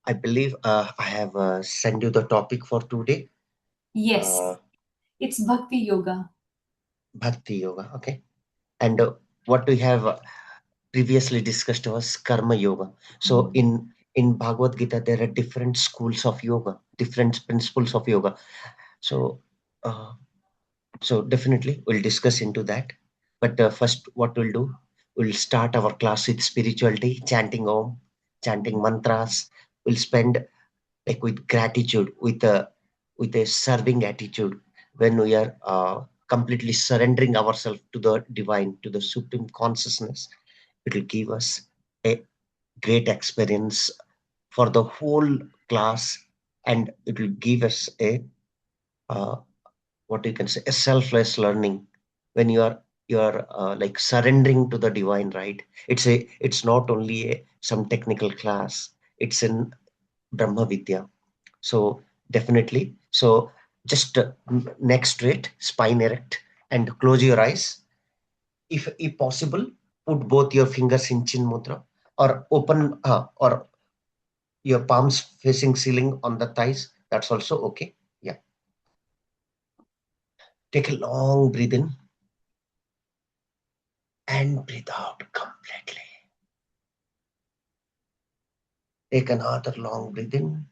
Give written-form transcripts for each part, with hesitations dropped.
I believe I have sent you the topic for today. Yes, Uh, it's Bhakti Yoga. Bhakti Yoga. Okay. And what we have previously discussed was Karma Yoga. So in Bhagavad Gita, there are different schools of yoga, different principles of yoga. So uh, so definitely we'll discuss into that. But first, what we'll do, we'll start our class with spirituality, chanting Om, chanting mantras. We'll spend like with gratitude, with a serving attitude. When we are completely surrendering ourselves to the divine, to the supreme consciousness, it will give us a great experience for the whole class, and it will give us a uh, what you can say, a selfless learning. When you are like surrendering to the divine, right? It's not only some technical class, it's in Brahma Vidya. So definitely. So just neck straight, spine erect, and close your eyes. If possible, put both your fingers in Chin Mudra, or open or your palms facing ceiling on the thighs. That's also okay. Yeah. Take a long breath in and breathe out completely. Take another long breath in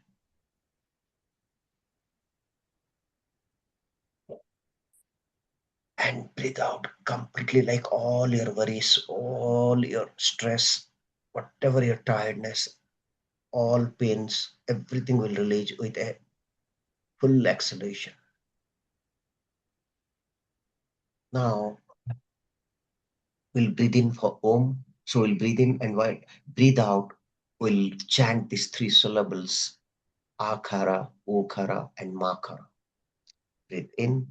and breathe out completely, like all your worries, all your stress, whatever your tiredness, all pains, everything will release with a full exhalation. Now we'll breathe in for Om. So we'll breathe in, and while breathe out, we'll chant these three syllables: Akara, Okara, and Makara. Breathe in.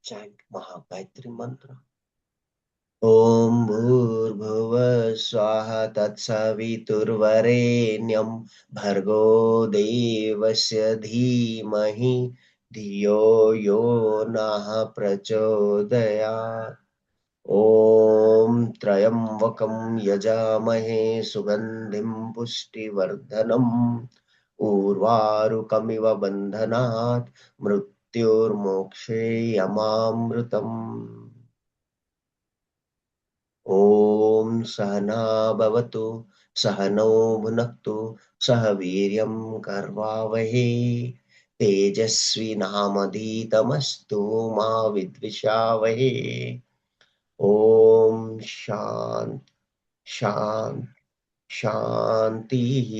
Chant Mahagayatri mantra. Om Bhurbhuva Swaha Tatsaviturvarenyam Bhargo Devasya Dhimahi Dhiyo Yo Naha Prachodayat. Om Trayambakam Yajamahe Sugandhim Pushtivardhanam Urvarukamiva Bandhanat Mrityormokshe Yamamrutam. ॐ सहना भवतु सहनौ भुनक्तु सह वीर्यं कर्वावहे तेजस्विनामधीतमस्तु मा विद्विषावहे ॐ शान्ति शान्ति शान्तिः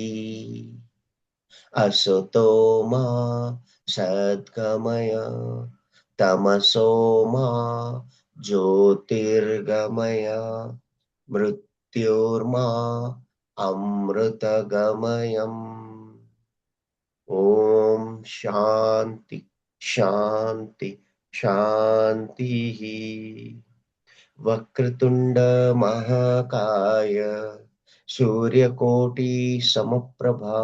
असतो मा सद्गमय तमसो मा ज्योतिर्गमय मृत्योर्मा अमृतगमयम् ॐ शान्ति शान्ति शान्तिः वक्रतुण्ड महाकाय सूर्यकोटि समप्रभा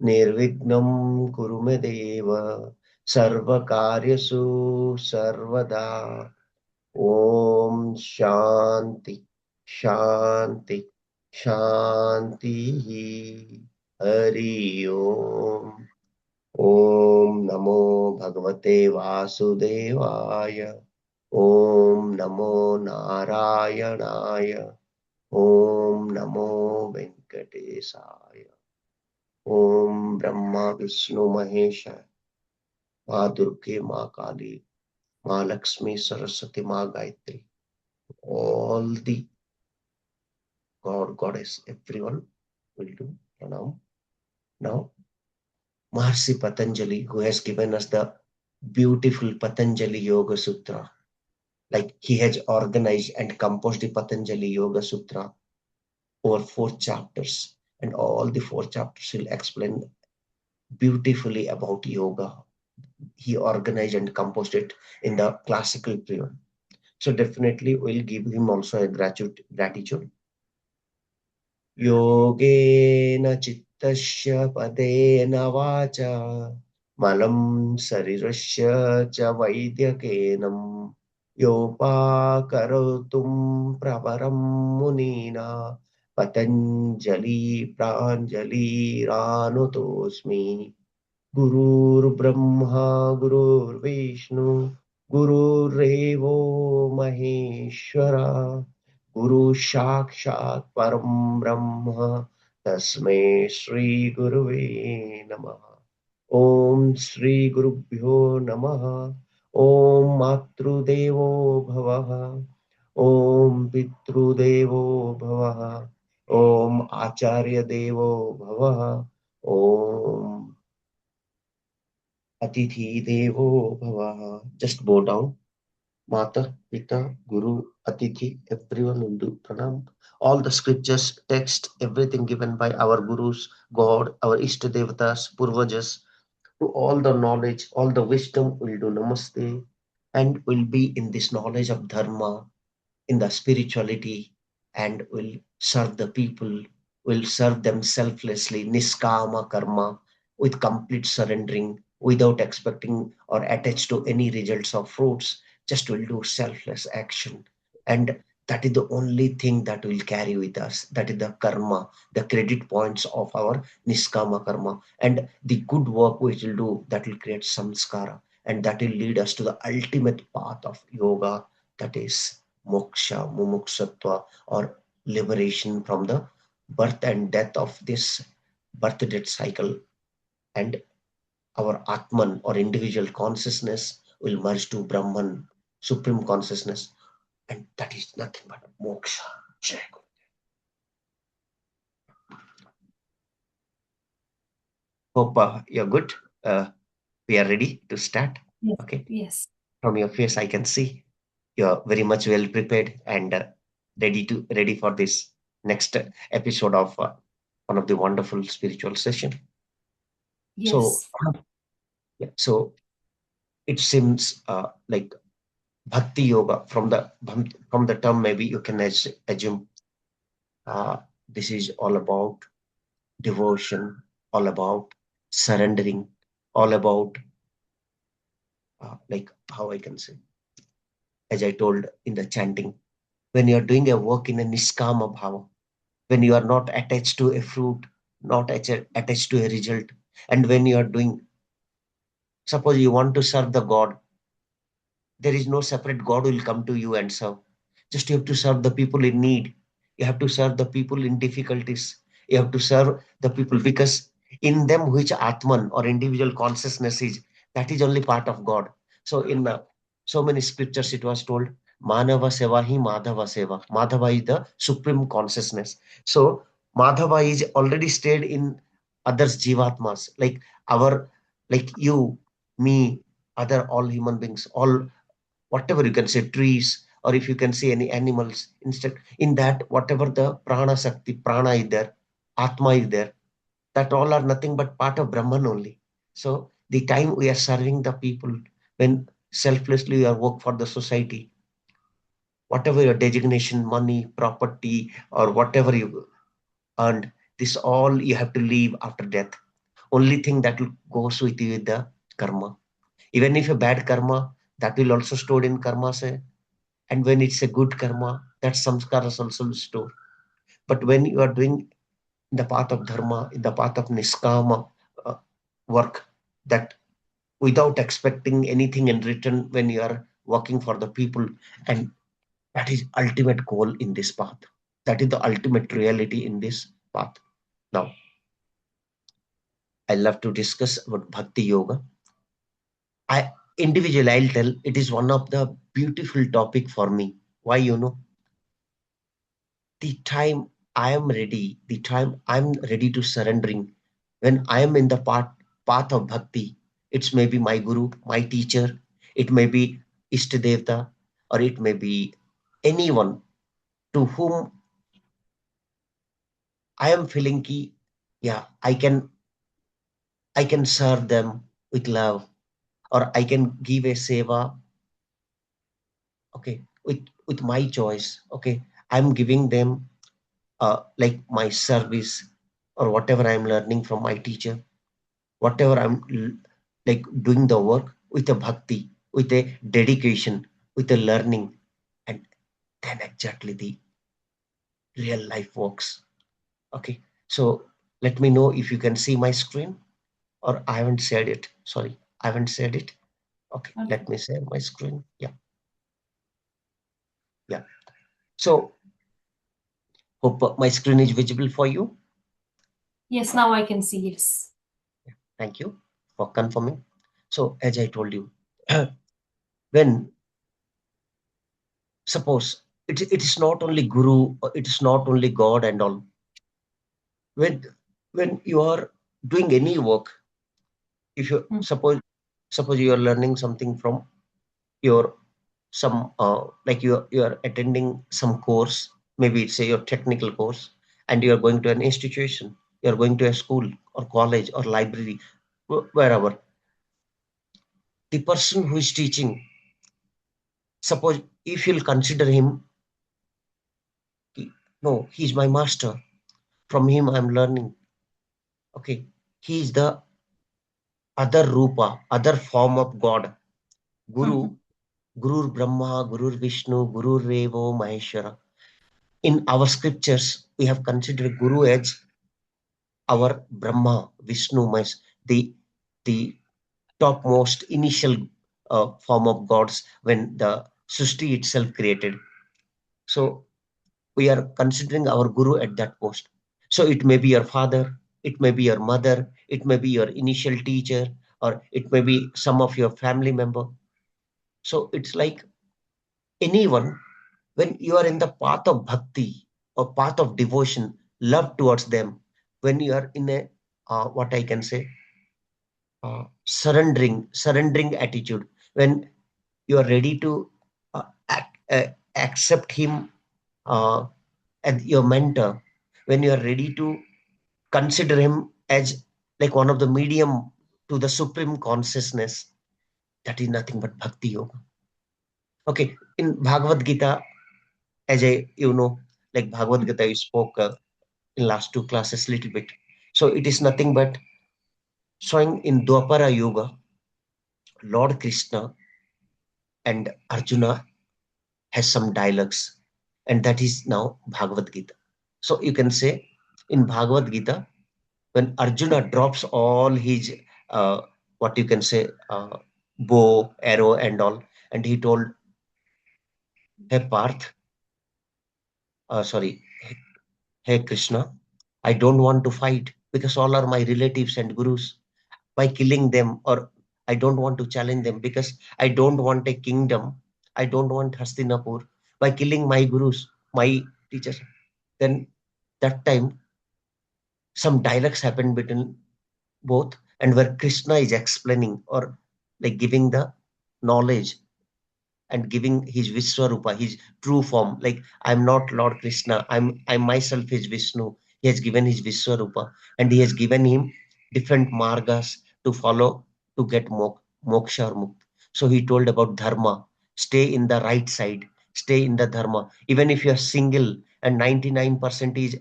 निर्विघ्नं कुरु मे देव सर्वकार्यसु सर्वदा ॐ शान्ति शान्ति शान्तिः हरि ओम् ॐ नमो भगवते वासुदेवाय ॐ नमो नारायणाय ॐ नमो वेङ्कटेशाय ॐ ब्रह्मा विष्णु महेश माँ दुर्गे माँ काली माँ लक्ष्मी सरस्वती माँ Gayatri All the God, Goddess, everyone will do pranam. Now, Maharishi Patanjali, who has given us the beautiful Patanjali Yoga Sutra, like he has organized and composed the Patanjali Yoga Sutra over 4 chapters, and all the 4 chapters will explain beautifully about yoga. He organized and composed it in the classical period. So definitely we'll give him also a gratitude. योगेन चित्तस्य पदेन वाचा मलं शरीरस्य च वैद्यकेनं योपाकरोतुं प्रवरं मुनीना पतञ्जलि प्राञ्जलिरानुतोऽस्मि गुरुर्ब्रह्मा गुरुर्विष्णु गुरुरेवो महेश्वरा गुरु साक्षात् परम ब्रह्म तस्मै श्री गुरुवे नमः। ओम श्री गुरुभ्यो नमः। ओम मातृदेवो भवः। ओम पितृदेवो भवः। ओम आचार्य देवो भवः। ओम अतिथि देवो भवः. Just bow down. Mata, Pita, Guru, Atithi, everyone will do pranam. All the scriptures, text, everything given by our gurus, God, our Ishta Devatas, Purvajas, to all the knowledge, all the wisdom will do namaste and will be in this knowledge of dharma, in the spirituality, and will serve the people, will serve them selflessly, niskama karma, with complete surrendering, without expecting or attached to any results or fruits, just will do selfless action. And that is the only thing that will carry with us. That is the karma, the credit points of our niskama karma. And the good work which will do, that will create samskara. And that will lead us to the ultimate path of yoga, that is moksha, mumukshatva, or liberation from the birth and death of this birth death cycle. And our Atman or individual consciousness will merge to Brahman, supreme consciousness. And that is nothing but moksha. Jai Guru. Hope you're good. We are ready to start. Yes. Okay. Yes. From your face, I can see you're very much well prepared and ready for this next episode of one of the wonderful spiritual session. So, Yes. yeah, so it seems like bhakti yoga from the term maybe you can assume uh, this is all about devotion, all about surrendering, all about like how I can say, as I told in the chanting, when you are doing a work in a niskama bhava, when you are not attached to a fruit, not attached to a result, and when you are doing, suppose you want to serve the God, there is no separate God who will come to you and serve. Just you have to serve the people in need. You have to serve the people in difficulties. You have to serve the people because in them which Atman or individual consciousness is, that is only part of God. So in so many scriptures it was told, Manava Seva hi Madhava Seva. Madhava is the supreme consciousness. So Madhava is already stayed in others jivatmas, like our, like you, me, other all human beings, all whatever you can say trees, or if you can see any animals insect, in that whatever the prana sakti prana is there, atma is there, that all are nothing but part of brahman only. So the time we are serving the people, when selflessly you are work for the society, whatever your designation, money, property, or whatever you earned, this all you have to leave after death. Only thing that will goes with you is the karma. Even if a bad karma, that will also stored in karma say. And when it's a good karma, that samskaras also will store. But when you are doing in the path of dharma, in the path of niskama uh, work, that without expecting anything in return, when you are working for the people, and that is ultimate goal in this path. That is the ultimate reality in this path. Now, I love to discuss about bhakti yoga. I individually, I'll tell it is one of the beautiful topic for me. Why, the time I am ready, the time I'm ready to surrendering, when I am in the path of bhakti, it's maybe my guru, my teacher, it may be Ishtadevta, or it may be anyone to whom I am feeling ki, yeah, I can serve them with love, or I can give a seva, okay, with my choice, okay. I'm giving them like my service or whatever I'm learning from my teacher, whatever like doing the work with a bhakti, with a dedication, with a learning, and then exactly the real life works. Okay, so let me know if you can see my screen, or I haven't shared it. Sorry, I haven't shared it. Okay, Okay. let me share my screen. Yeah, yeah. So hope my screen is visible for you. Yes, now I can see. Yes. Thank you for confirming. So as I told you, when suppose it is not only guru, or it is not only god and all, when you are doing any work, if you Mm. suppose you are learning something from your some like you are attending some course, maybe it's your technical course, and you are going to an institution, you are going to a school or college or library, wherever, the person who is teaching, suppose if you'll consider him, no, he's my master, from him I'm learning, okay, he is the other rupa, other form of god, guru. Mhm. Gurur Brahma, Gurur Vishnu, Gurur Revo Maheshwara. In our scriptures, we have considered Guru as our Brahma, Vishnu, Mahesh, the topmost initial form of gods when the Sushti itself created. So we are considering our Guru at that post. So it may be your father, it may be your mother, it may be your initial teacher, or it may be some of your family member. So it's like anyone, when you are in the path of bhakti or path of devotion, love towards them, when you are in a what I can say, surrendering attitude, when you are ready to accept him uh, as your mentor, when you are ready to consider him as like one of the medium to the supreme consciousness, that is nothing but bhakti yoga. Okay, in Bhagavad Gita, as like Bhagavad Gita, you spoke in last two classes little bit. So it is nothing but showing in Dwapara Yoga, Lord Krishna and Arjuna has some dialogues, and that is now Bhagavad Gita. So you can say in Bhagavad Gita, when Arjuna drops all his uh, what you can say, bow, arrow, and all, and he told, "Hey Parth, sorry, hey Krishna, I don't want to fight because all are my relatives and gurus. By killing them, or I don't want to challenge them because I don't want a kingdom. I don't want Hastinapur. By killing my gurus, my teachers, then that time some dialogues happen between both, and where Krishna is explaining or like giving the knowledge and giving his Vishwarupa, his true form. Like I'm not Lord Krishna, I myself is Vishnu. He has given his Vishwarupa, and he has given him different margas to follow to get moksha or mukti. So he told about dharma. Stay in the right side, stay in the dharma. Even if you are single and 99% is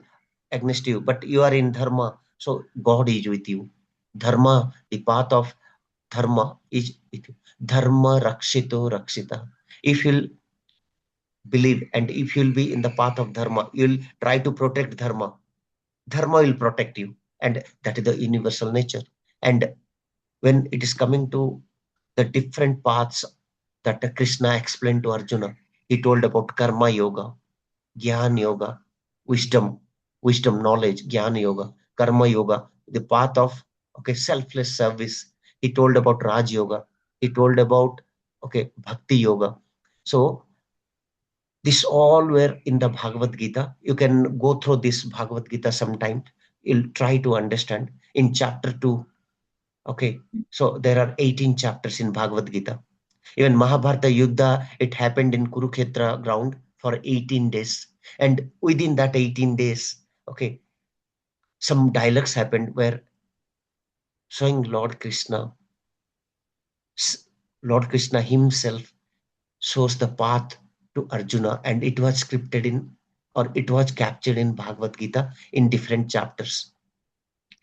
against you, but you are in dharma, so God is with you. Dharma, the path of dharma is with you. Dharma rakshito rakshita. If you'll believe and if you'll be in the path of dharma, you'll try to protect dharma, dharma will protect you, and that is the universal nature. And when it is coming to the different paths that Krishna explained to Arjuna, he told about karma yoga, Gyan yoga, wisdom, wisdom, knowledge, Gyan yoga, karma yoga, the path of okay selfless service. He told about Raj yoga. He told about okay bhakti yoga. So This all were in the Bhagavad Gita. You can go through this Bhagavad Gita sometime. You'll try to understand. In chapter 2, okay, so there are 18 chapters in Bhagavad Gita. Even Mahabharata Yuddha, it happened in Kurukshetra ground for 18 days. And within that 18 days, okay, some dialogues happened where showing Lord Krishna himself shows the path to Arjuna, and it was scripted in, or it was captured in Bhagavad Gita in different chapters.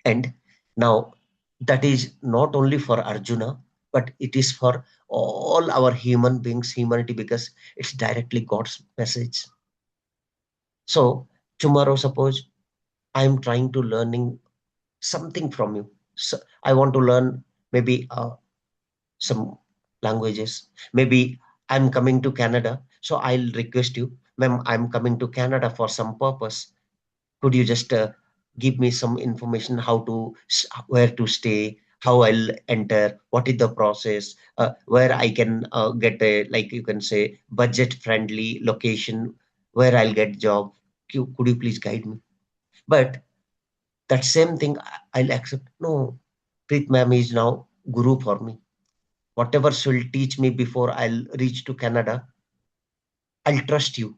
And now that is not only for Arjuna, but it is for all our human beings, humanity, because it's directly God's message. So tomorrow, suppose I am trying to learning something from you. So I want to learn maybe some languages. Maybe I'm coming to Canada, so I'll request you, ma'am, I'm coming to Canada for some purpose. Could you just give me some information how to where to stay, how I'll enter, what is the process, where I can get a, like you can say, budget friendly location where I'll get job. Could you please guide me? But that same thing I'll accept. No, Preet ma'am is now guru for me. Whatever she'll teach me before I'll reach to Canada, I'll trust you.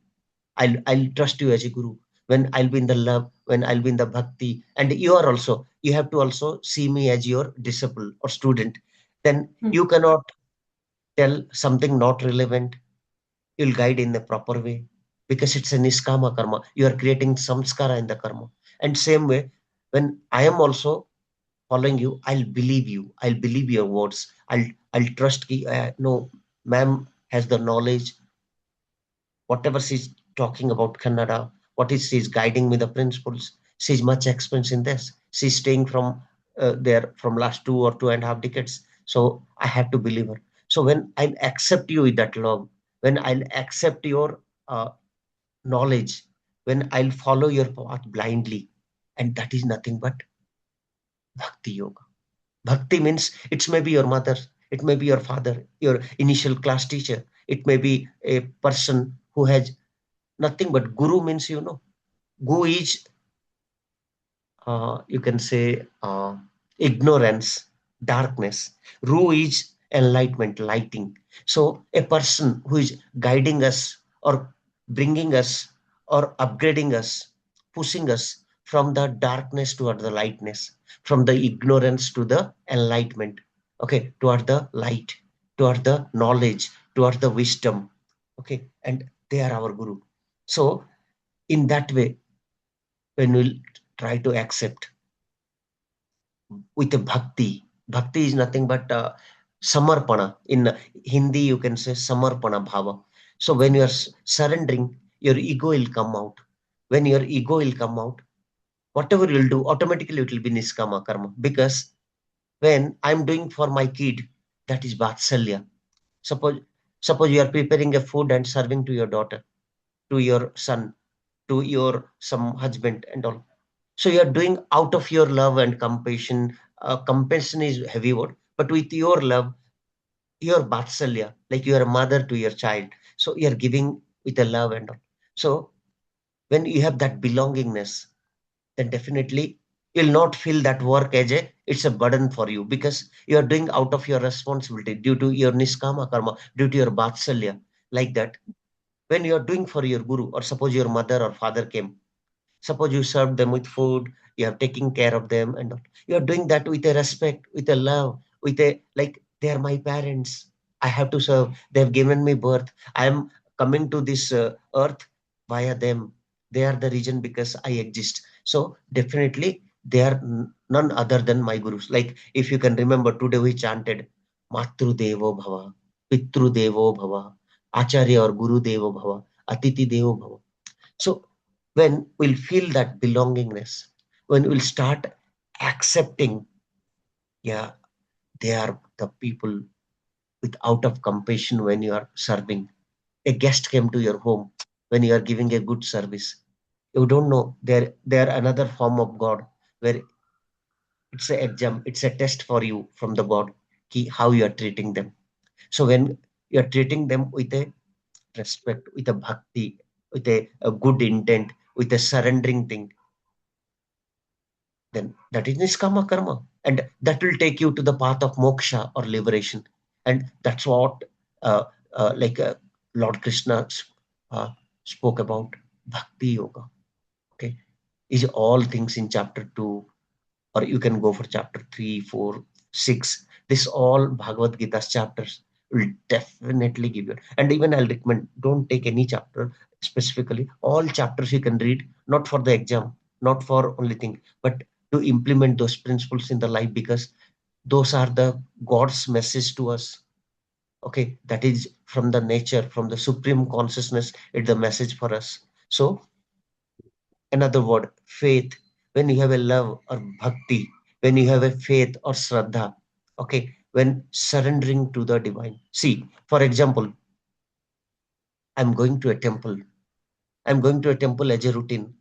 I'll trust you as a guru. When I'll be in the love, when I'll be in the bhakti, and you are also, you have to also see me as your disciple or student. Then you cannot tell something not relevant. You'll guide in the proper way because it's a niskama karma. You are creating samskara in the karma. And same way, when I am also following you, I'll believe you. I'll believe your words. I'll trust. No, ma'am has the knowledge. Whatever she's talking about Kannada, what is she's guiding me the principles. She's much experienced in this. She's staying from there from last 2 or 2.5 decades. So I have to believe her. So when I'll accept you with that love, when I'll accept your knowledge, when I'll follow your path blindly, and that is nothing but bhakti yoga. Bhakti means it's maybe your mother, it may be your father, your initial class teacher, it may be a person who has nothing but guru means, guru is, you can say, ignorance, darkness. Ru is enlightenment, lighting. So a person who is guiding us or bringing us or upgrading us, pushing us from the darkness toward the lightness, from the ignorance to the enlightenment, okay, toward the light, toward the knowledge, toward the wisdom, okay, and they are our guru. So in that way, when we try to accept with a bhakti. Bhakti is nothing but samarpana. In Hindi, you can say samarpana bhava. So when you are surrendering, your ego will come out. When your ego will come out, whatever you'll do, automatically it will be niskama karma. Because when I'm doing for my kid, that is vatsalya. Suppose, suppose you are preparing a food and serving to your daughter, to your son, to your some husband and all. So you are doing out of your love and compassion. Compassion is heavy word, but with your love, your vatsalya, like you are a mother to your child. So you are giving with a love and all. So when you have that belongingness, then definitely you'll not feel that work as a it's a burden for you because you are doing out of your responsibility due to your niskama karma, due to your vatsalya, like that. When you are doing for your guru, or suppose your mother or father came. Suppose you serve them with food, you are taking care of them, and all. You are doing that with a respect, with a love, with a like they are my parents. I have to serve. They have given me birth. I am coming to this earth via them. They are the reason because I exist. So definitely they are none other than my gurus. Like if you can remember today we chanted Matru Devo Bhava, Pitru Devo Bhava, Acharya or Guru Devo Bhava, Atiti Devo Bhava. So when we'll feel that belongingness, when we'll start accepting, yeah, they are the people with out of compassion when you are serving. A guest came to your home when you are giving a good service. You don't know they're another form of God where it's a exam, it's a test for you from the God, how you are treating them. So when you are treating them with a respect, with a bhakti, with a good intent, with a surrendering thing, then that is niskama karma. And that will take you to the path of moksha or liberation. And that's what uh, like Lord Krishna uh, spoke about Bhakti Yoga. Okay, is all things in chapter 2, or you can go for chapter 3, 4, 6. This all Bhagavad Gita's chapters will definitely give you. And even I'll recommend, don't take any chapter specifically. All chapters you can read, not for the exam, not for only thing, but to implement those principles in the life, because those are the God's message to us. Okay, that is from the nature, from the supreme consciousness, it's the message for us. So another word, faith. When you have a love or bhakti, when you have a faith or shraddha, okay, when surrendering to the divine. See, for example, I'm going to a temple. I'm going to a temple as a routine.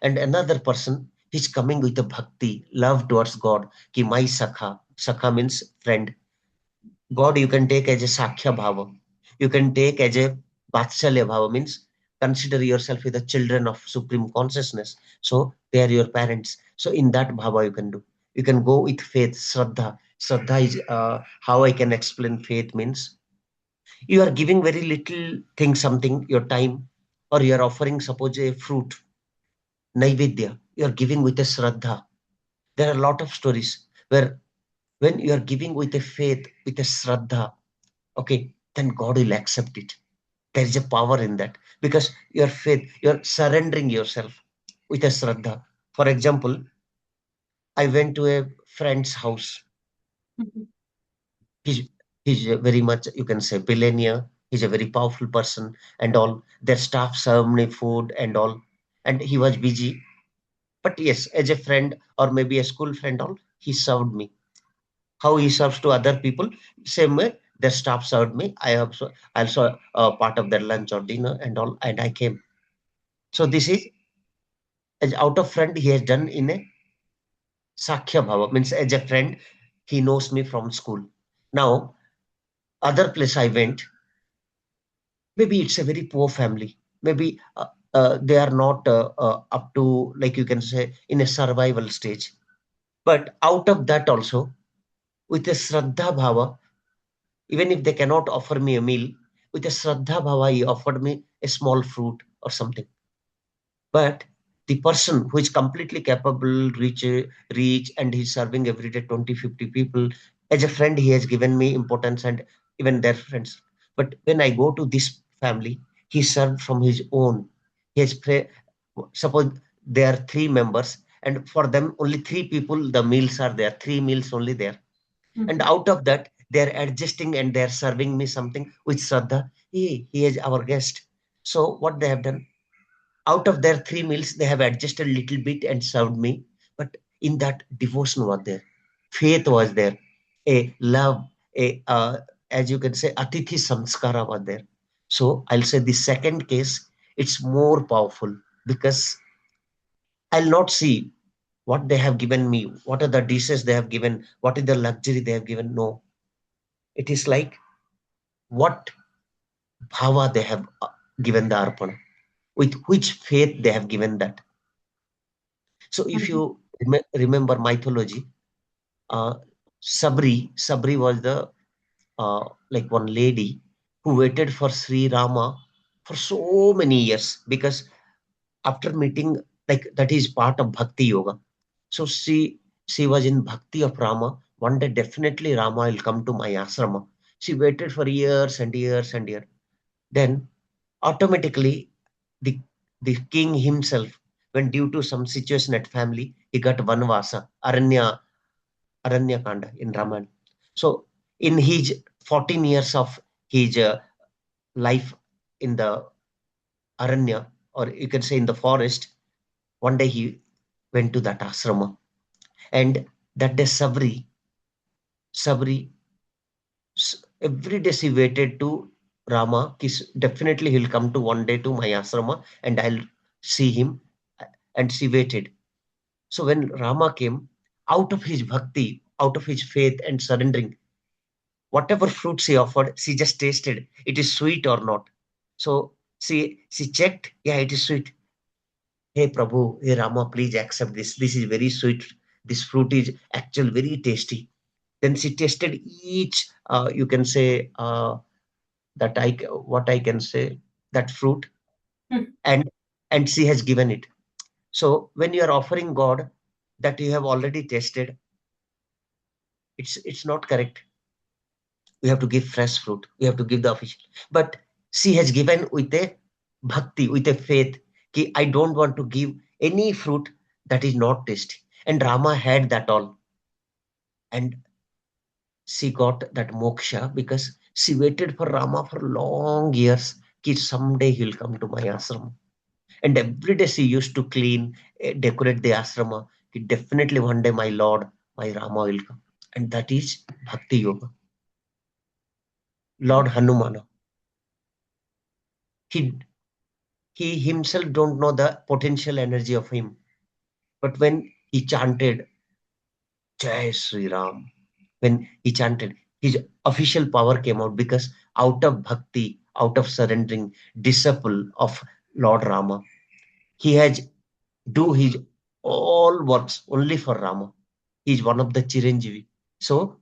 And another person is coming with a bhakti, love towards God. Ki my sakha. Sakha means friend. God you can take as a Sakhya Bhava. You can take as a Vatsalya Bhava, means consider yourself with the children of Supreme Consciousness. So they are your parents. So in that Bhava you can do. You can go with faith, Shraddha. Shraddha is how I can explain faith means you are giving very little thing, something, your time, or you are offering, suppose, a fruit, Naivedya. You are giving with a Shraddha. There are a lot of stories where when you are giving with a faith, with a Shraddha, okay, then God will accept it. There is a power in that because your faith, you're surrendering yourself with a Shraddha. For example, I went to a friend's house. Mhm. He's, he's a very much, you can say, billionaire. He's a very powerful person and all. Their staff served me food and all. And he was busy. But yes, as a friend or maybe a school friend, all, he served me. How he serves to other people, same way their staff served me. I also part of their lunch or dinner and all, and I came. So this is as out of friend he has done in a Sakhya Bhava, means as a friend, he knows me from school. Now, other place I went, maybe it's a very poor family. Maybe they are not up to, like you can say, in a survival stage. But out of that also, with a Shraddha Bhava, even if they cannot offer me a meal, with a Shraddha Bhava, he offered me a small fruit or something. But the person who is completely capable, rich, and he's serving every day 20, 50 people, as a friend, he has given me importance and even their friends. But when I go to this family, he served from his own. He has suppose there are 3 members, and for them, only 3 people, the meals are there, 3 meals only there. And Mhm. out of that, they're adjusting and they're serving me something with Shraddha. He is our guest. So what they have done, out of their 3 meals, they have adjusted a little bit and served me. But in that, devotion was there, faith was there, a love, a as you can say, atithi samskara was there. So I'll say the second case, it's more powerful because I'll not see what they have given me, what are the dishes they have given, what is the luxury they have given. No, it is like what bhava they have given the arpana, with which faith they have given that. So if Mhm. you remember mythology, uh, Sabri was the like one lady who waited for Sri Rama for so many years because after meeting, like that is part of Bhakti Yoga. So she was in Bhakti of Rama. One day definitely Rama will come to my asrama. She waited for years and years and years. Then automatically the the king himself, when due to some situation at family, he got Vanvasa, Aranya Kanda in Ramayana. So in his 14 years of his life in the Aranya, or you can say in the forest, one day he went to that asrama. And that day Sabri, every day she waited to Rama, definitely he'll come to one day to my asrama and I'll see him. And she waited. So when Rama came, out of his bhakti, out of his faith and surrendering, whatever fruits he offered, she just tasted it is sweet or not. So she checked, yeah, it is sweet. Hey Prabhu, hey Rama, please accept this. This is very sweet. This fruit is actually very tasty. Then she tasted each, you can say, what I can say, that fruit, Hmm. and she has given it. So when you are offering God that you have already tasted, it's not correct. We have to give fresh fruit. We have to give the official. But she has given with a bhakti, with a faith. Ki, I don't want to give any fruit that is not tasty. And Rama had that all. And she got that moksha because she waited for Rama for long years. Ki someday he'll come to my ashram. And every day she used to clean, decorate the ashrama. Ki definitely one day my Lord, my Rama will come. And that is Bhakti Yoga. Lord Hanumana. He he himself don't know the potential energy of him. But when he chanted Jai Sri Ram, when he chanted, his official power came out because out of bhakti, out of surrendering, disciple of Lord Rama, he has do his all works only for Rama. He is one of the Chiranjeevi. So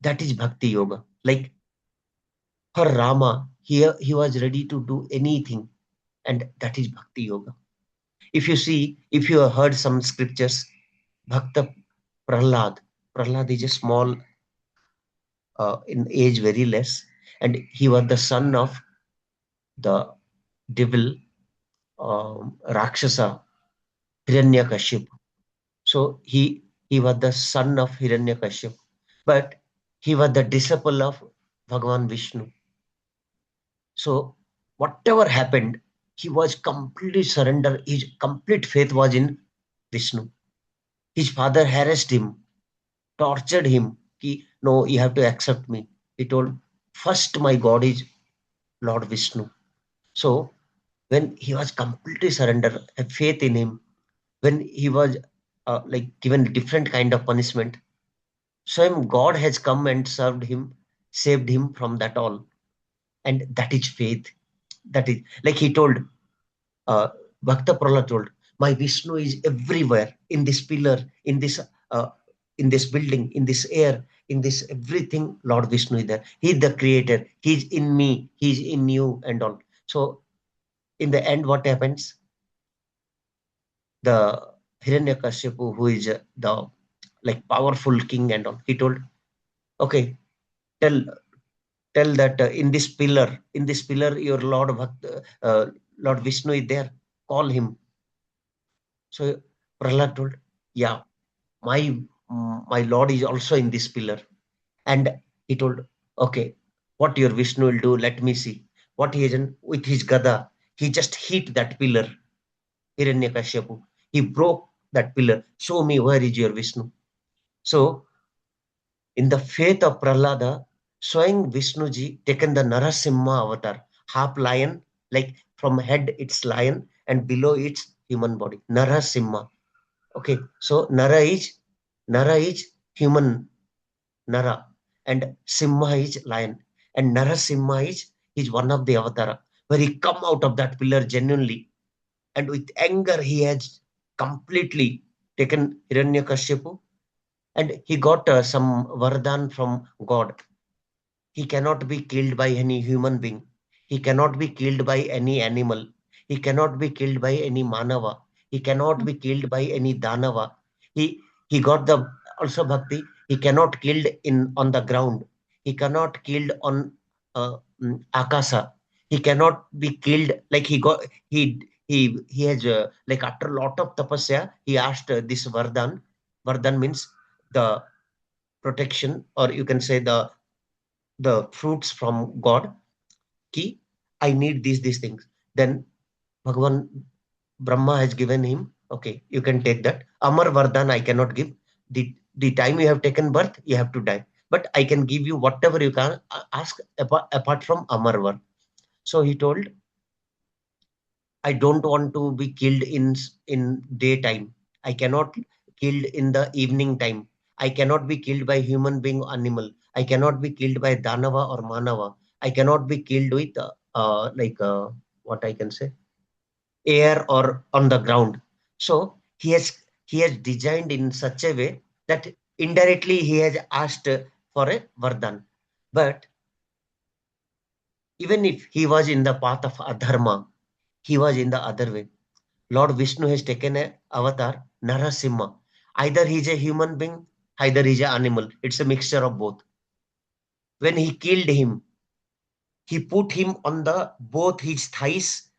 that is Bhakti Yoga. Like for Rama, he was ready to do anything, and that is Bhakti Yoga. If you see, if you have heard some scriptures, Bhakta Prahlad, Prahlad is a small, in age very less, and he was the son of the devil, Rakshasa, Hiranyakashipu. So he was the son of Hiranyakashipu, but he was the disciple of Bhagavan Vishnu. So whatever happened, he was completely surrendered. His complete faith was in Vishnu. His father harassed him, tortured him. He, no, you have to accept me. He told, first my God is Lord Vishnu. So when he was completely surrendered, had faith in him, when he was like given different kind of punishment, so him God has come and served him, saved him from that all, and that is faith. That is like he told, uh, Bhakta Prahlad told, my Vishnu is everywhere in this pillar, uh, in this building, in this air, in this everything. Lord Vishnu is there. He is the creator. He's in me. He's in you, and all. So in the end, what happens? The Hiranyakashipu, who is the like powerful king and all, he told, okay, tell tell that in this pillar, your Lord Vishnu is there. Call him. So Prahlad told, yeah, my my Lord is also in this pillar. And he told, okay, what your Vishnu will do, let me see. What he has done with his gada, he just hit that pillar, Hiranyakashipu. He broke that pillar. Show me where is your Vishnu. So in the faith of Prahlada, showing Vishnuji taken the Narasimha avatar, half lion, like from head it's lion and below it's human body. Narasimha. Okay, so Nara is human Nara, and Simha is lion, and Narasimha is one of the avatara where he come out of that pillar genuinely, and with anger he has completely taken Hiranyakashipu, and he got some vardhan from God. He cannot be killed by any human being. He cannot be killed by any animal. He cannot be killed by any manava. He cannot be killed by any danava. He got the also bhakti. He cannot killed in on the ground. He cannot killed on akasa. He cannot be killed like he has like after a lot of tapasya he asked this vardhan. Vardhan means the protection, or you can say the fruits from God. Ki, I need these things. Then Bhagavan Brahma has given him, okay, you can take that. Amar Vardhan I cannot give. The time you have taken birth, you have to die. But I can give you whatever you can ask apart from Amar Vard. So he told, I don't want to be killed in daytime. I cannot killed in the evening time. I cannot be killed by human being or animal. I cannot be killed by Danava or Manava. I cannot be killed with what I can say, air or on the ground. So he has designed in such a way that indirectly he has asked for a vardhan. But even if he was in the path of adharma, he was in the other way. Lord Vishnu has taken a avatar, Narasimha. Either he's a human being, either he's an animal. It's a mixture of both. When he killed him, he put him on the both his thighs.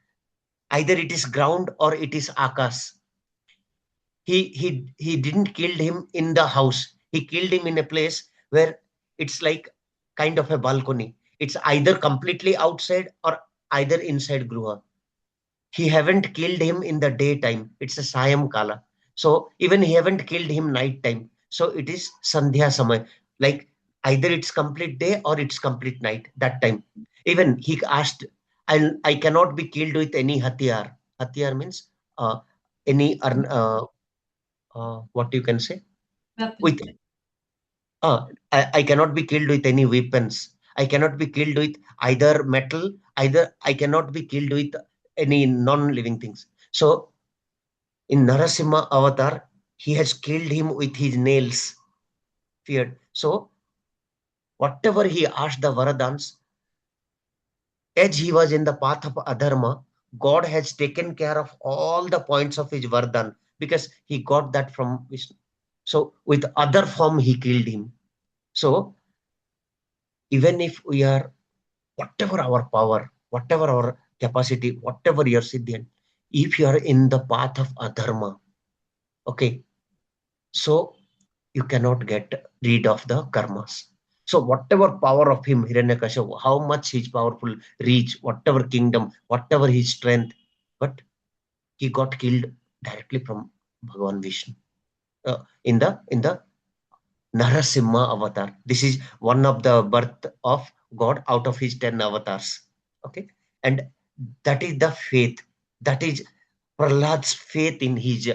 Either it is ground or it is akas. He didn't kill him in the house. He killed him in a place where it's like kind of a balcony. It's either completely outside or either inside Gruha. He haven't killed him in the daytime. It's a Sayam Kala. So even he haven't killed him night time. So it is Sandhya Samay. Like either it's complete day or it's complete night that time. Even he asked, I cannot be killed with any hatiyar. Hatiyar means any what you can say Weapon. with I cannot be killed with any weapons. I cannot be killed with either metal, either I cannot be killed with any non-living things. So in Narasimha avatar, he has killed him with his nails, feared. So whatever he asked the Varadans, as he was in the path of Adharma, God has taken care of all the points of his Vardhan because he got that from Vishnu. So with other form, he killed him. So even if we are, whatever our power, whatever our capacity, whatever your siddhi, if you are in the path of Adharma, okay, so you cannot get rid of the karmas. So whatever power of him, Hiranyakashipu, how much he's powerful, reach, whatever kingdom, whatever his strength, but he got killed directly from Bhagavan Vishnu in the Narasimha avatar. This is one of the birth of God out of his 10 avatars. Okay. And that is the faith. That is Prahlad's faith in his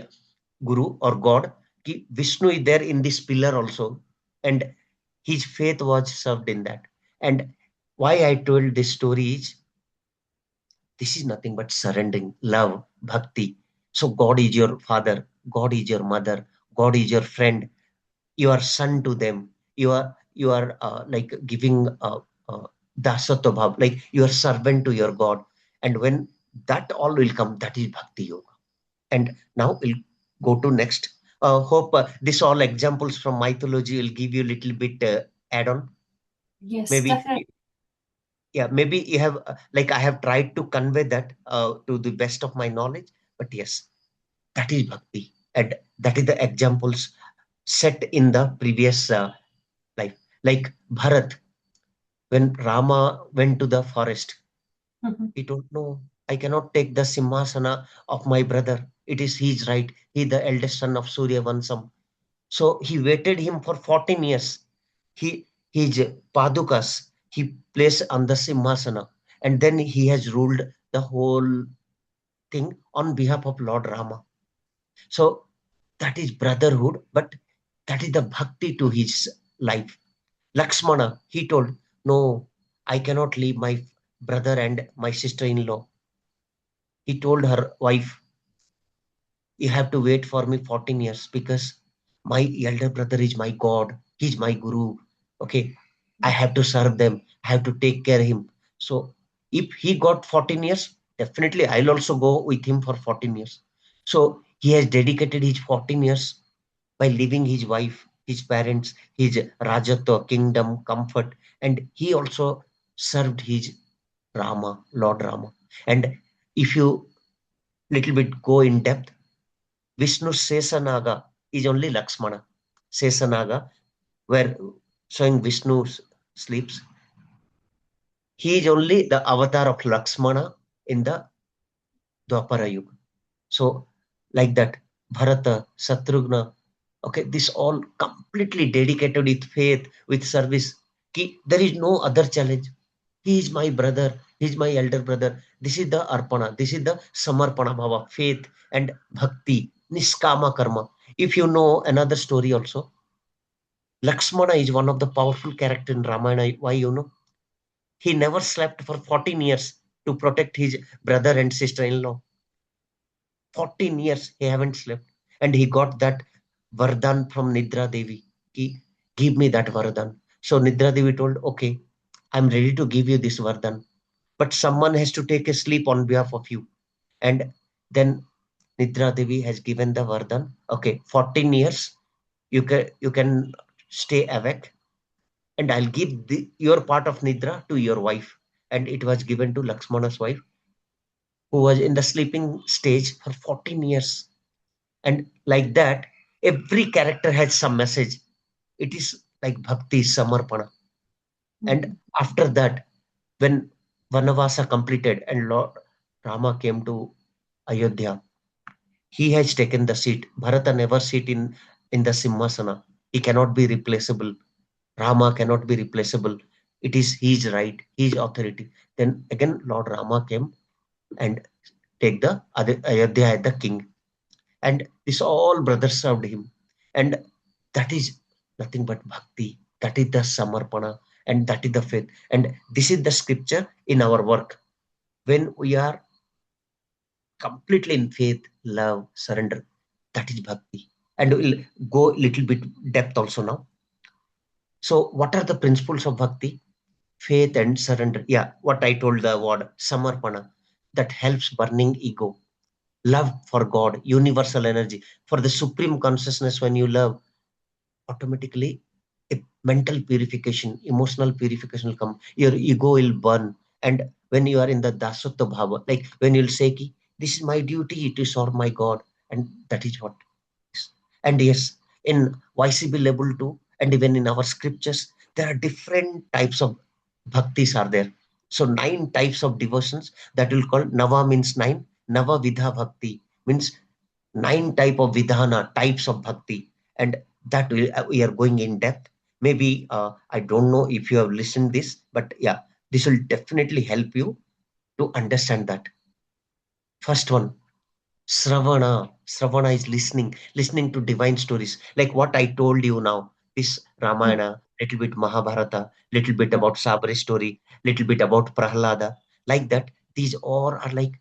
Guru or God. Ki Vishnu is there in this pillar also. And his faith was served in that. And why I told this story is this is nothing but surrendering, love, bhakti. So God is your father, God is your mother, God is your friend, you are son to them, you are like giving dasatva bhav, like you are servant to your God. And when that all will come, that is bhakti yoga. And now we'll go to next. Hope this all examples from mythology will give you a little bit add on. Yes, Maybe definitely. yeah, maybe you have like I have tried to convey that to the best of my knowledge. But yes, that is bhakti, and that is the examples set in the previous life. Like Bharat, when Rama went to the forest, Mhm. he told, no, I cannot take the Simhasana of my brother. It is his right. He the eldest son of Surya Vansam. So he waited him for 14 years. His Padukas, he placed on the Simhasana. And then he has ruled the whole thing on behalf of Lord Rama. So that is brotherhood, but that is the bhakti to his life. Lakshmana, he told, no, I cannot leave my brother and my sister-in-law. He told her wife, you have to wait for me 14 years because my elder brother is my God. He's my guru. Okay. I have to serve them. I have to take care of him. So if he got 14 years, definitely I'll also go with him for 14 years. So he has dedicated his 14 years by leaving his wife, his parents, his Rajatwa, kingdom, comfort, and he also served his Rama, Lord Rama. And if you little bit go in depth, Vishnu Sesanaga is only Lakshmana. Sesanaga, where showing Vishnu sleeps, he is only the avatar of Lakshmana in the Dwapara Yuga. So, like that, Bharata, Satrughna, okay, this all completely dedicated with faith, with service. There is no other challenge. He is my brother, he is my elder brother. This is the Arpana, this is the Samarpana Bhava, faith and bhakti, Niskama Karma. If you know another story also, Lakshmana is one of the powerful character in Ramayana. Why you know? He never slept for 14 years. to protect his brother and sister-in-law. 14 years he haven't slept. And he got that Vardhan from Nidra Devi. Give me that Vardhan. So Nidra Devi told, okay, I'm ready to give you this Vardhan, but someone has to take a sleep on behalf of you. And then Nidra Devi has given the Vardhan. Okay, 14 years you can stay awake, and I'll give your part of Nidra to your wife. And it was given to Lakshmana's wife, who was in the sleeping stage for 14 years. And like that, every character has some message. It is like Bhakti Samarpana. And after that, when Vanavasa completed and Lord Rama came to Ayodhya, he has taken the seat. Bharata never sit in the Simhasana. He cannot be replaceable. Rama cannot be replaceable. It is his right, his authority. Then again, Lord Rama came and take the Ayodhya as the king. And this all brothers served him. And that is nothing but bhakti. That is the samarpana, and that is the faith. And this is the scripture in our work. When we are completely in faith, love, surrender, that is bhakti. And we'll go little bit depth also now. So what are the principles of bhakti? Faith and surrender. Yeah, what I told, the word samarpana, that helps burning ego. Love for God, universal energy, for the supreme consciousness. When you love, automatically a mental purification, emotional purification will come. Your ego will burn. And when you are in the dasutta bhava, like when you'll say, ki, this is my duty to serve my God, and that is what. And yes, in YCB level 2, and even in our scriptures, there are different types of bhaktis are there. So 9 types of devotions that will call Nava means 9. Nava Vidha Bhakti means 9 type of vidhana, types of bhakti. And that we are going in depth. Maybe I don't know if you have listened this, but yeah, this will definitely help you to understand that. First one, Sravana. Sravana is listening, listening to divine stories. Like what I told you now, this Ramayana, little bit Mahabharata, little bit about Sabri story, little bit about Prahlada. Like that, these all are like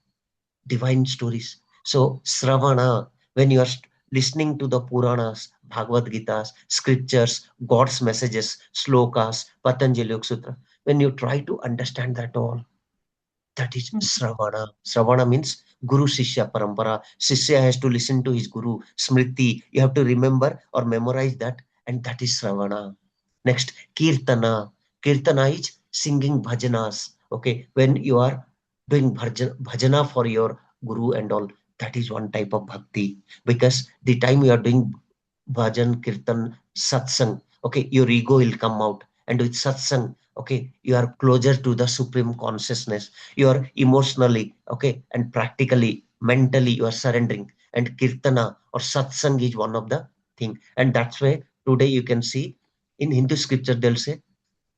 divine stories. So Sravana, when you are listening to the Puranas, Bhagavad Gitas, scriptures, God's messages, slokas, Patanjali Yoga Sutra, when you try to understand that all, that is Sravana. Sravana means Guru Shishya Parampara. Shishya has to listen to his Guru. Smriti, you have to remember or memorize that, and that is Sravana. Next, Kirtana. Kirtana is singing bhajanas. Okay, when you are doing bhajana for your Guru and all, that is one type of bhakti. Because the time you are doing bhajan, kirtan, satsang, okay, your ego will come out. And with satsang, okay, you are closer to the supreme consciousness. You are emotionally, okay, and practically, mentally, you are surrendering. And kirtana or satsang is one of the thing. And that's why today you can see in Hindu scripture, they'll say,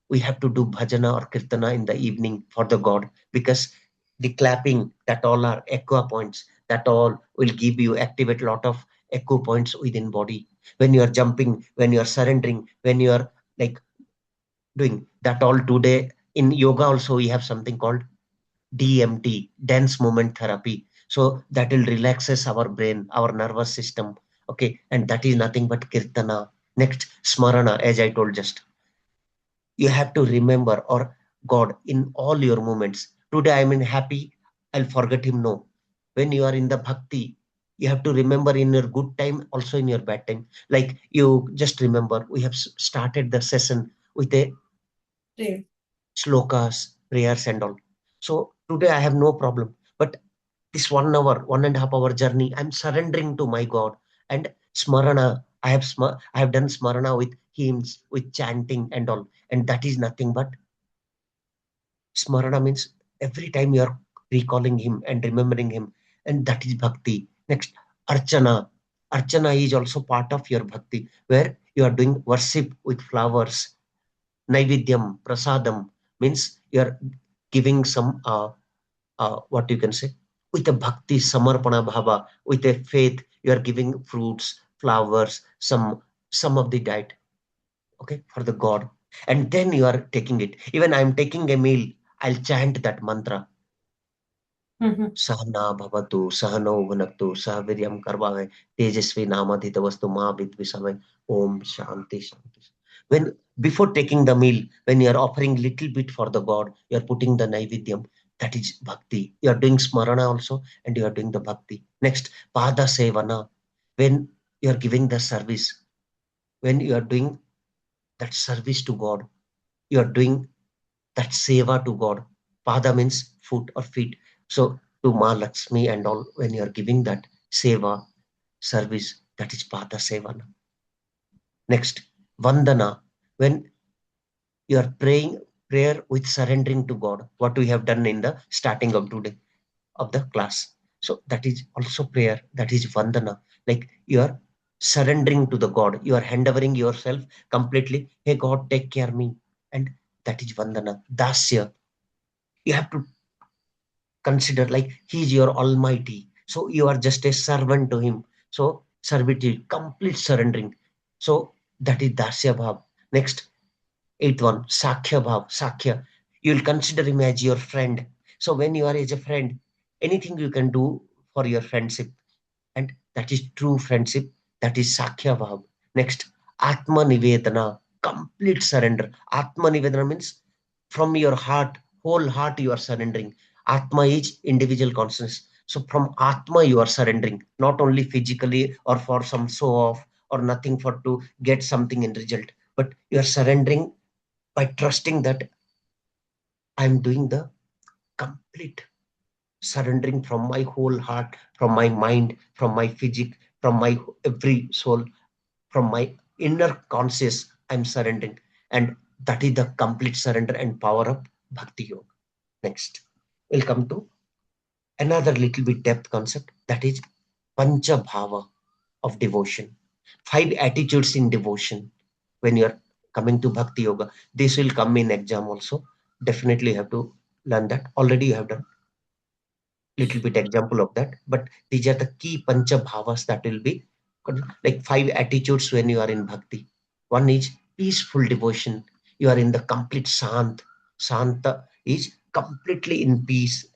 we have to do bhajana or kirtana in the evening for the God, because the clapping, that all are echo points, that all will give you, activate a lot of echo points within body. When you are jumping, when you are surrendering, when you are like doing that all today. In yoga also we have something called DMT, dense movement therapy. So that will relaxes our brain, our nervous system. Okay, and that is nothing but kirtana. Next, smarana, as I told just, you have to remember or God in all your moments. Today I'm in happy, I'll forget him. No. When you are in the bhakti, you have to remember in your good time, also in your bad time. Like you just remember, we have started the session with a slokas, prayers and all. So today I have no problem. But this 1 hour, 1.5 hour journey, I'm surrendering to my God. And smarana, I have done smarana with hymns, with chanting and all. And that is nothing but smarana means every time you are recalling him and remembering him. And that is bhakti. Next, archana. Archana is also part of your bhakti, where you are doing worship with flowers. Naividyam, prasadam means you are giving some what you can say, with a bhakti samarpana bhava, with a faith, you are giving fruits, flowers, some of the diet, okay, for the God. And then you are taking it. Even I'm taking a meal, I'll chant that mantra. सहना भवतु सहनौ भुनक्तु सह वीर्यं करवावहै तेजस्वी नामधितमस्तु मा विद्विषावहै. Om Shanti Shanti. When before taking the meal, when you are offering little bit for the God, you are putting the naivedyam. That is bhakti. You are doing smarana also, and you are doing the bhakti. Next, pada sevana. When you are giving the service, when you are doing that service to God, you are doing that seva to God. Pada means foot or feet. So to Ma Lakshmi and all, when you are giving that seva service, that is pada sevana. Next, vandana. When you are praying prayer with surrendering to God, what we have done in the starting of today of the class. So that is also prayer. That is vandana. Like you are surrendering to the God. You are handovering yourself completely. Hey God, take care of me. And that is vandana. Dasya. You have to consider like he is your almighty, so you are just a servant to him. So servitude, complete surrendering. So that is dasya bhav. Next, eighth one, sakhya bhav. Sakhya, you will consider him as your friend. So when you are as a friend, anything you can do for your friendship, and that is true friendship. That is sakhya bhav. Next, atma nivedana, complete surrender. Atma nivedana means from your heart, whole heart you are surrendering. Atma is individual consciousness. So from atma you are surrendering, not only physically or for some show off or nothing for to get something in result, but you are surrendering by trusting that I am doing the complete surrendering from my whole heart, from my mind, from my physique, from my every soul, from my inner conscious, I'm surrendering. And that is the complete surrender and power of Bhakti Yoga. Next, we'll come to another little bit depth concept, that is Pancha Bhava of devotion. Five attitudes in devotion. When you are coming to Bhakti Yoga, this will come in exam also. Definitely you have to learn that. Already you have done little bit example of that, but these are the key pancha bhavas that will be like five attitudes when you are in bhakti. One is peaceful devotion. You are in the complete shanta is completely in peace,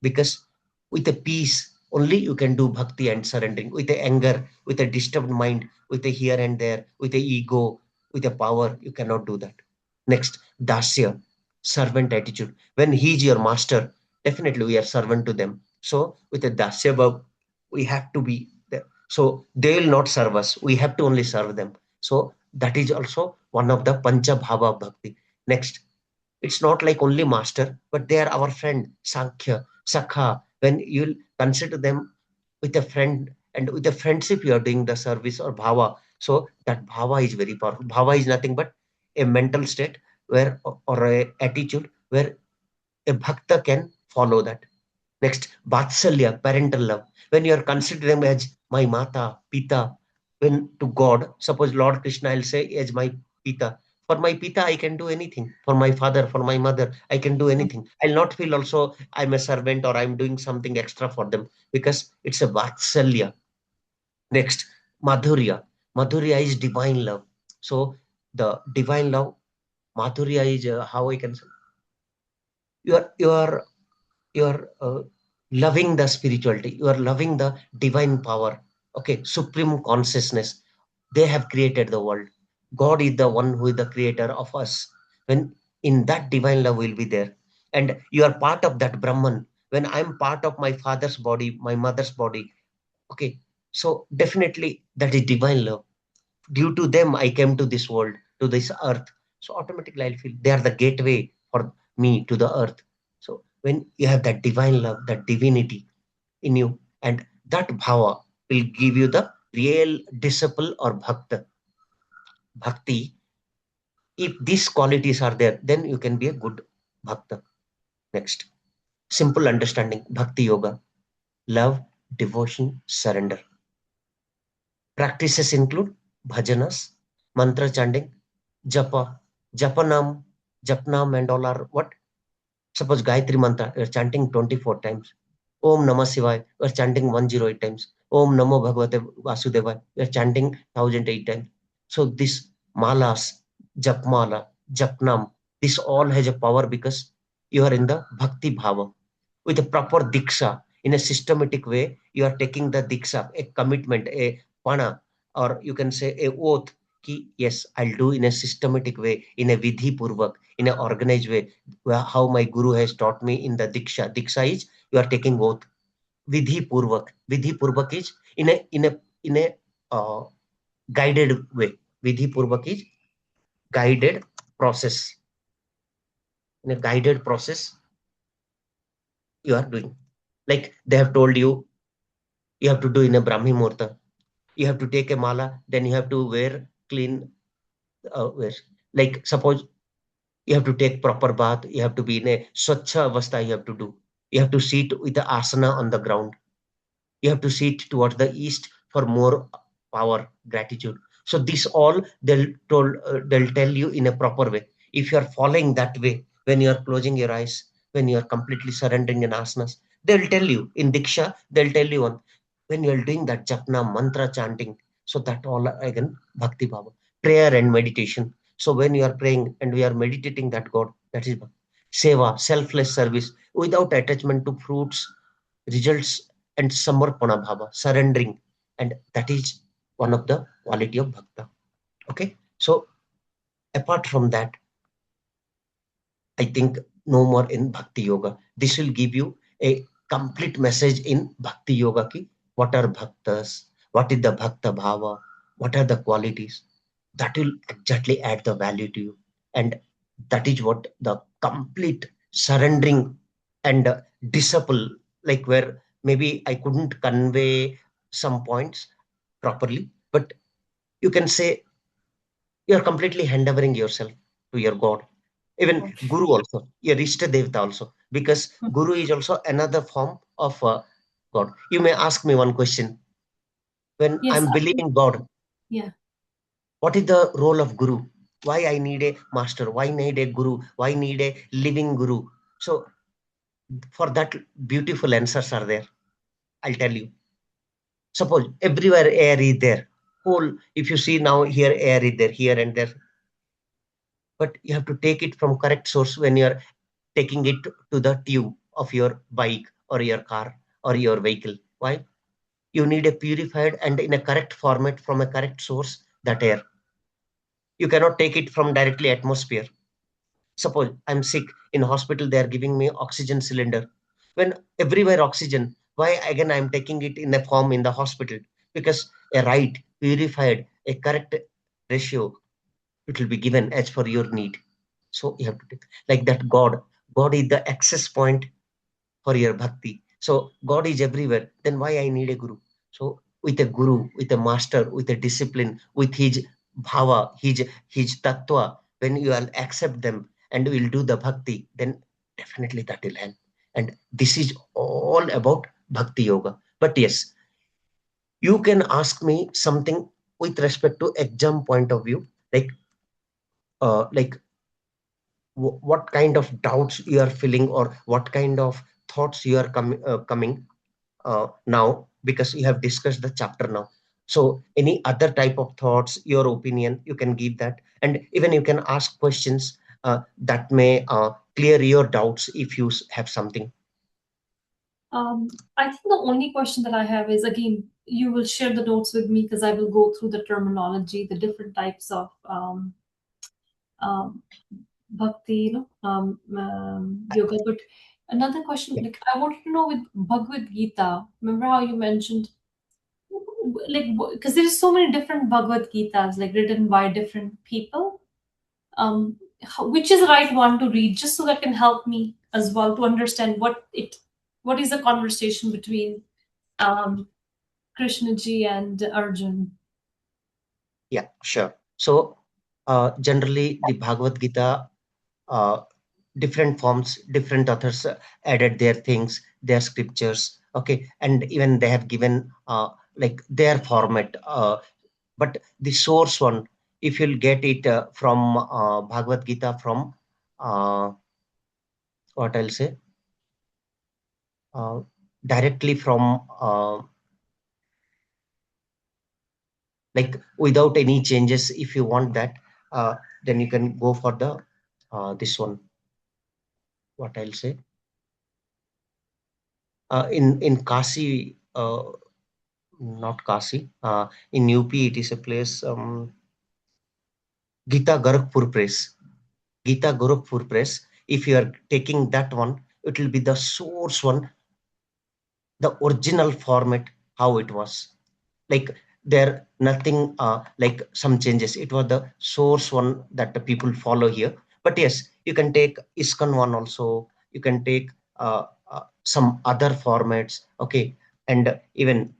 because with a peace only you can do bhakti and surrendering. With a anger, with a disturbed mind, with a here and there, with a ego, with a power, you cannot do that. Next, dasya, servant attitude. When he is your master, definitely we are servant to them. So with a dasya bhav, we have to be there. So they will not serve us. We have to only serve them. So that is also one of the pancha bhava bhakti. Next, it's not like only master, but they are our friend, sankhya, sakha. When you'll consider them with a friend and with a friendship, you are doing the service or bhava. So that bhava is very powerful. Bhava is nothing but a mental state where or a attitude where a bhakta can follow that. Next, Vatsalya, parental love. When you are considering them as my Mata, Pita, when to God, suppose Lord Krishna, I'll say as my Pita. For my Pita, I can do anything. For my father, for my mother, I can do anything. I'll not feel also I'm a servant or I'm doing something extra for them, because it's a Vatsalya. Next, Madhurya. Madhurya is divine love. So the divine love, Madhurya is how I can say, you are you're loving the spirituality, you are loving the divine power, okay, supreme consciousness. They have created the world. God is the one who is the creator of us. When in that divine love will be there, and you are part of that Brahman. When I'm part of my father's body, my mother's body, okay, so definitely that is divine love. Due to them I came to this world, to this earth. So automatically I'll feel they are the gateway for me to the earth. So when you have that divine love, that divinity in you, and that bhava will give you the real disciple or bhakti. If these qualities are there, then you can be a good bhakta. Next, simple understanding Bhakti Yoga: love, devotion, surrender. Practices include bhajanas, mantra chanting, japa, japanam, japnam, and all are what? Suppose Gayatri mantra, you're chanting 24 times. Om Namah Shivaya, you're chanting 108 times. Om Namo Bhagavate Vasudevaya, you're chanting 1008 times. So this malas, japmala, japnam, this all has a power because you are in the bhakti bhava. with a proper diksha, in a systematic way. You are taking the diksha, a commitment, a pana, or you can say a oath. Ki, yes, I'll do in a systematic way, in a vidhi purvak, in an organized way, how my guru has taught me in the diksha. Diksha is you are taking oath. Vidhi purvak. Vidhi purvak is in a uh, guided way. Vidhi purvak is guided process. In a guided process, you are doing. Like they have told you have to do in a Brahmi Muhurta. You have to take a mala, then you have to wear clean wear. Like suppose you have to take proper bath, you have to be in a swachha avastha, you have to do. You have to sit with the asana on the ground. You have to sit towards the east for more power, gratitude. So this all they'll tell you in a proper way. If you are following that way, when you are closing your eyes, when you are completely surrendering in asanas, they'll tell you in diksha, they'll tell you on when you are doing that japna mantra chanting. So that all again bhakti bhava, prayer and meditation. So when you are praying and we are meditating that God, that is seva, selfless service without attachment to fruits, results, and samarpana bhava, surrendering. And that is one of the quality of bhakta. Okay. So apart from that, I think no more in Bhakti Yoga. This will give you a complete message in Bhakti Yoga ki what are bhaktas, what is the bhakta bhava, what are the qualities. That will exactly add the value to you. And that is what the complete surrendering and disciple, like where maybe I couldn't convey some points properly, but you can say you are completely handovering yourself to your God. Even Guru also, your Ishta Devta also, because Guru is also another form of God. You may ask me one question. When Yes, I'm believing God, yeah. what is the role of Guru? Why I need a master? Why need a Guru? Why need a living Guru? So for that, beautiful answers are there. I'll tell you. Suppose everywhere air is there. Whole, if you see now here air is there, here and there, but you have to take it from correct source when you're taking it to the tube of your bike or your car or your vehicle. Why? You need a purified and in a correct format from a correct source that air. You cannot take it from directly atmosphere. Suppose I'm sick in hospital, they are giving me oxygen cylinder. When everywhere oxygen, why again I'm taking it in a form in the hospital? Because a right, purified, a correct ratio, it will be given as per your need. So you have to take like that God. God is the access point for your bhakti. So God is everywhere. Then why I need a guru? So with a guru, with a master, with a discipline, with his bhava, his tattva, when you will accept them and will do the bhakti, then definitely that will help. And this is all about bhakti yoga. But yes, you can ask me something with respect to exam point of view, like what kind of doubts you are feeling or what kind of thoughts you are coming now, because you have discussed the chapter now. So any other type of thoughts, your opinion, you can give that, and even you can ask questions that may clear your doubts if you have something. I think the only question that I have is, again, you will share the notes with me because I will go through the terminology, the different types of um, bhakti, yoga. But another question, Yeah, like I wanted to know with Bhagavad Gita. Remember how you mentioned, like, because there's so many different Bhagavad Gitas, like written by different people. Which is the right one to read, just so that can help me as well to understand what is the conversation between um, Krishna ji and Arjun. yeah, sure. So generally the Bhagavad Gita, uh, different forms, different authors added their things, their scriptures, okay, and even they have given like their format, but the source one, if you'll get it from Bhagavad Gita from uh, what I'll say, uh, directly from like without any changes, if you want that, uh, then you can go for the this one, what I'll say. In Kasi, not Kasi, in UP, it is a place, Gita Gorakhpur Press. Gita Gorakhpur Press. If you are taking that one, it will be the source one, the original format, how it was. Like there nothing like some changes. It was the source one that the people follow here. But yes, you can take ISKCON one also. You can take some other formats. Okay, and even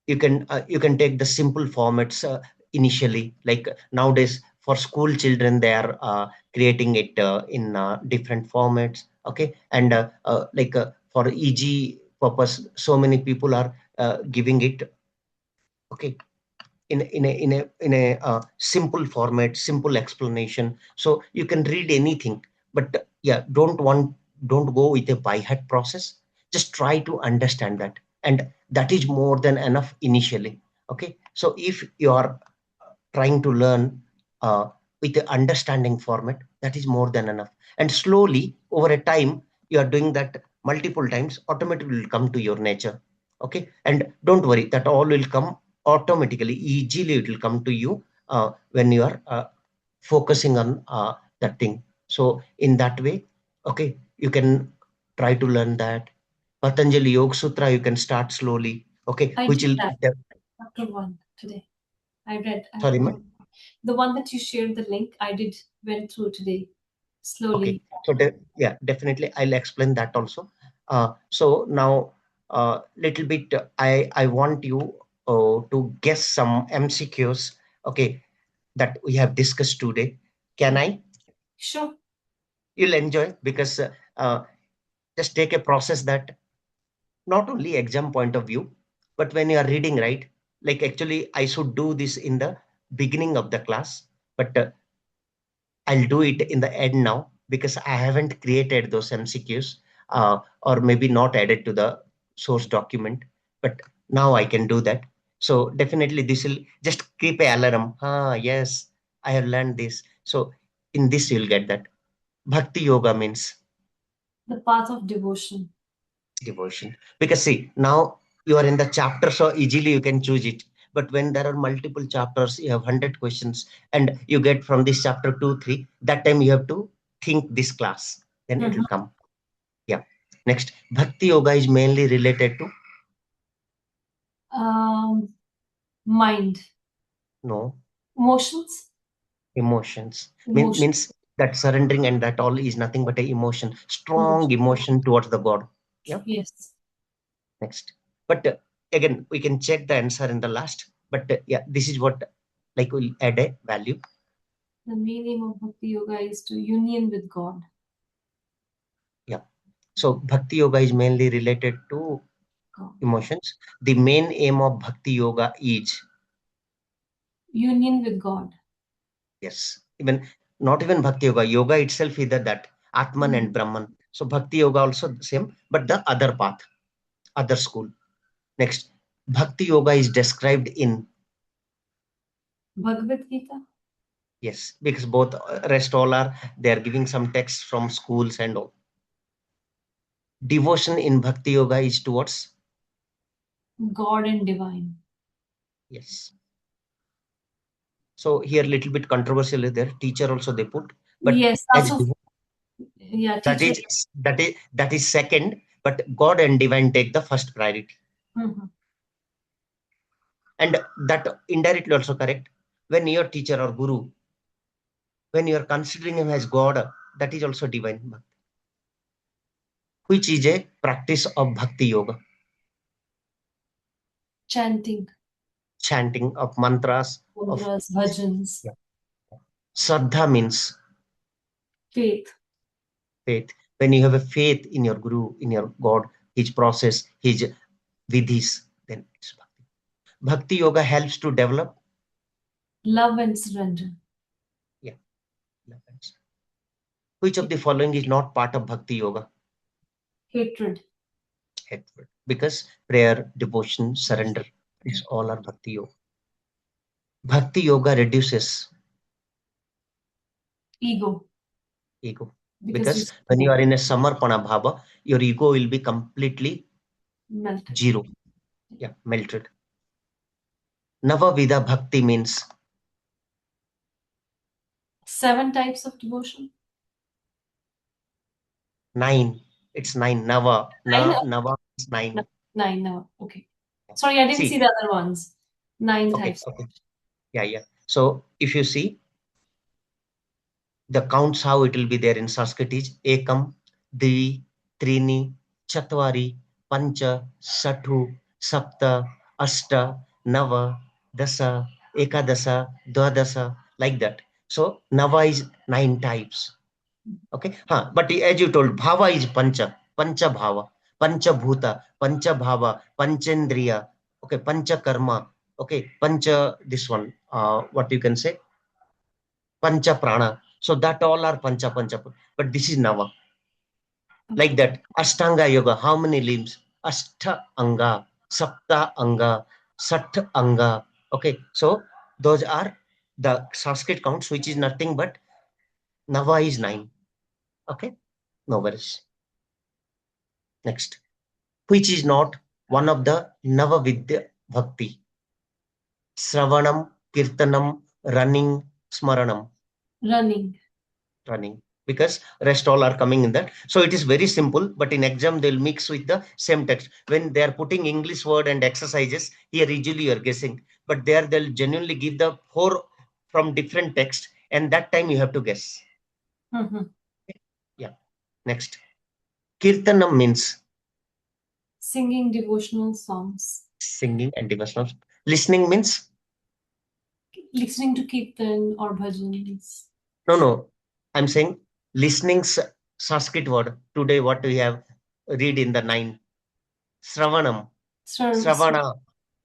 you can take the simple formats initially. Like nowadays for school children, they are creating it in different formats. Okay, and for EG purpose, so many people are giving it. Okay, in a simple format, simple explanation, so you can read anything. But yeah, don't go with a by heart process. Just try to understand that, and that is more than enough initially. Okay, so if you are trying to learn with the understanding format, that is more than enough. And slowly over a time, you are doing that multiple times, automatically will come to your nature. Okay, and don't worry, that all will come automatically, easily it will come to you when you are focusing on that thing. So in that way, okay, you can try to learn that Patanjali Yoga Sutra. You can start slowly. Okay, I which did will that. Chapter 1 today. I read. sorry, The one that you shared the link, I did went through today okay, slowly. so yeah, definitely I'll explain that also. So now, little bit, I want you to guess some MCQs, okay, that we have discussed today. Can Okay. I? Sure. You'll enjoy because just take a process that not only exam point of view, but when you are reading, right? Like actually, I should do this in the beginning of the class, but I'll do it in the end now because I haven't created those MCQs or maybe not added to the source document. But now I can do that. So definitely this will just keep a alarm. Ah, yes, I have learned this. So in this you'll get that. Bhakti Yoga means The path of devotion. devotion. Because see, now you are in the chapter, so easily you can choose it. But when there are multiple chapters, you have 100 questions, and you get from this chapter 2, 3, that time you have to think this class, then it will Mhm. come. Yeah. Next, Bhakti Yoga is mainly related to Um, Mind. no Emotions. emotions. Emotion. Means that surrendering and that all is nothing but a emotion, strong Emotion. emotion towards the God. Yeah. Yes. Next, but again we can check the answer in the last. But yeah, this is what like will add a value. The main aim of Bhakti Yoga is to union with God. Yeah. So Bhakti Yoga is mainly related to God. emotions. The main aim of Bhakti Yoga is, Union with God. yes, even not even Bhakti Yoga. Yoga itself either that Atman and Mhm. Brahman. So Bhakti Yoga also the same, but the other path, other school. Next, Bhakti Yoga is described in, Bhagavad Gita. yes, because both rest all are they are giving some texts from schools and all. Devotion in Bhakti Yoga is towards, God and divine. yes. So here little bit controversial is there. Teacher also they put, but Yes, as yeah, that teacher. is that is second, but God and divine take the first priority, Mhm. and that indirectly also correct. When your teacher or guru, when you are considering him as God, that is also divine, which is a practice of Bhakti Yoga, Chanting. chanting of mantras of, Mudras, bhajans. yeah. Shraddha means Faith. faith. When you have a faith in your guru, in your God, his process, his vidhis, then it's Bhakti. Bhakti Yoga helps to develop, Love and surrender. yeah. Which of the following is not part of Bhakti Yoga? Hatred. Hatred. Because prayer, devotion, surrender, these all are Bhakti Yoga. Bhakti Yoga reduces Ego. ego. Because you Because when you are in a samarpana bhava, your ego will be completely melted. zero. Yeah, melted. Nava Vidha Bhakti means 7 types of devotion. 9. It's 9. Nava. 9? Nava is 9. 9, no. Okay. Sorry, I didn't see See, the other ones. 9 okay, types. okay. Yeah, yeah. So if you see the counts, how it will be there in Sanskrit is Ekam, Divi, Trini, Chatvari, Pancha, Sattu, Sapta, Ashta, Nava, Dasa, Ekadasa, Dwadasa, like that. So Nava is 9 types. Okay. But as you told, Bhava is Pancha, Pancha Bhava, Pancha Bhuta, Pancha Bhava, Panchendriya, okay, Pancha Karma, okay, Pancha, this one, what you can say, Pancha Prana. So that all are Pancha Pancha. But this is Nava. Like that. Ashtanga Yoga. How many limbs? Ashta Anga, Sapta Anga, Sat Anga. Okay. So those are the Sanskrit counts, which is nothing but Nava is 9. Okay. No worries. Next. Which is not one of the Nava Vidya Bhakti. Sravanam, Kirtanam, running, Smaranam. Running. Running, because rest all are coming in that. So it is very simple, but in exam they'll mix with the same text. When they are putting English word and exercises, here usually you are guessing, but there they'll genuinely give the 4 from different text, and that time you have to guess. Mhm. Yeah. Next. Kirtanam means Singing devotional songs. singing and devotional. Listening means Listening to Kirtan or bhajans. no, I'm saying listening Sanskrit word. Today what we have read in the 9. Sravanam. Sir, Sravana.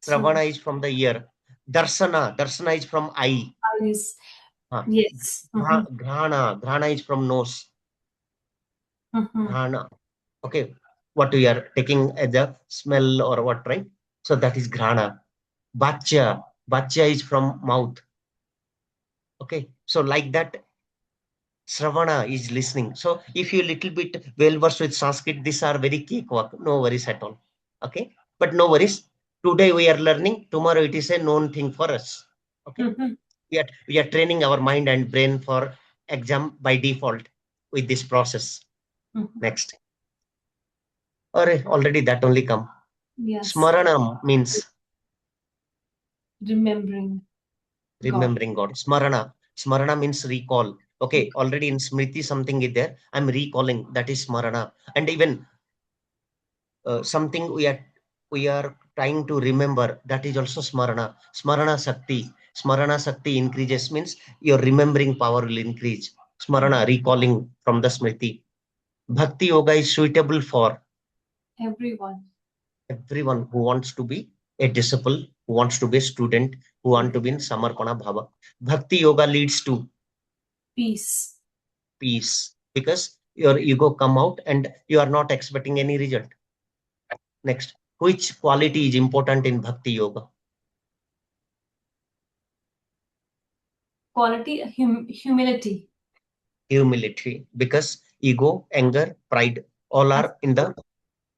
sir, Sravana is from the ear. Darsana. Darsana is from eye. eyes. Uh, Yes. Mm-hmm. Grana. Grana is from nose. Mm-hmm. Grana. Okay. What we are taking as a smell or what, right? So that is grana. Bachya. Bachya is from mouth. Okay. So like that, Sravana is listening. So if you little bit well versed with Sanskrit, these are very cakewalk. No worries at all. Okay. But no worries. Today we are learning. Tomorrow it is a known thing for us. Okay. Mm-hmm. We are training our mind and brain for exam by default with this process. Mm-hmm. Next. Or already that only come. Yes. Smaranam means Remembering God. remembering God. Smarana. Smarana means recall. Okay, already in Smriti something is there. I'm recalling. That is Smarana. And even something we are trying to remember. That is also Smarana. Smarana Sakti. Smarana Sakti increases means your remembering power will increase. Smarana, recalling from the Smriti. Bhakti Yoga is suitable for Everyone. everyone who wants to be a disciple, who wants to be a student, who want to be in Samarpana Bhava. Bhakti Yoga leads to Peace. peace because your ego come out and you are not expecting any result. Next, which quality is important in Bhakti Yoga? Quality. Humility. Humility, because ego, anger, pride, all are in the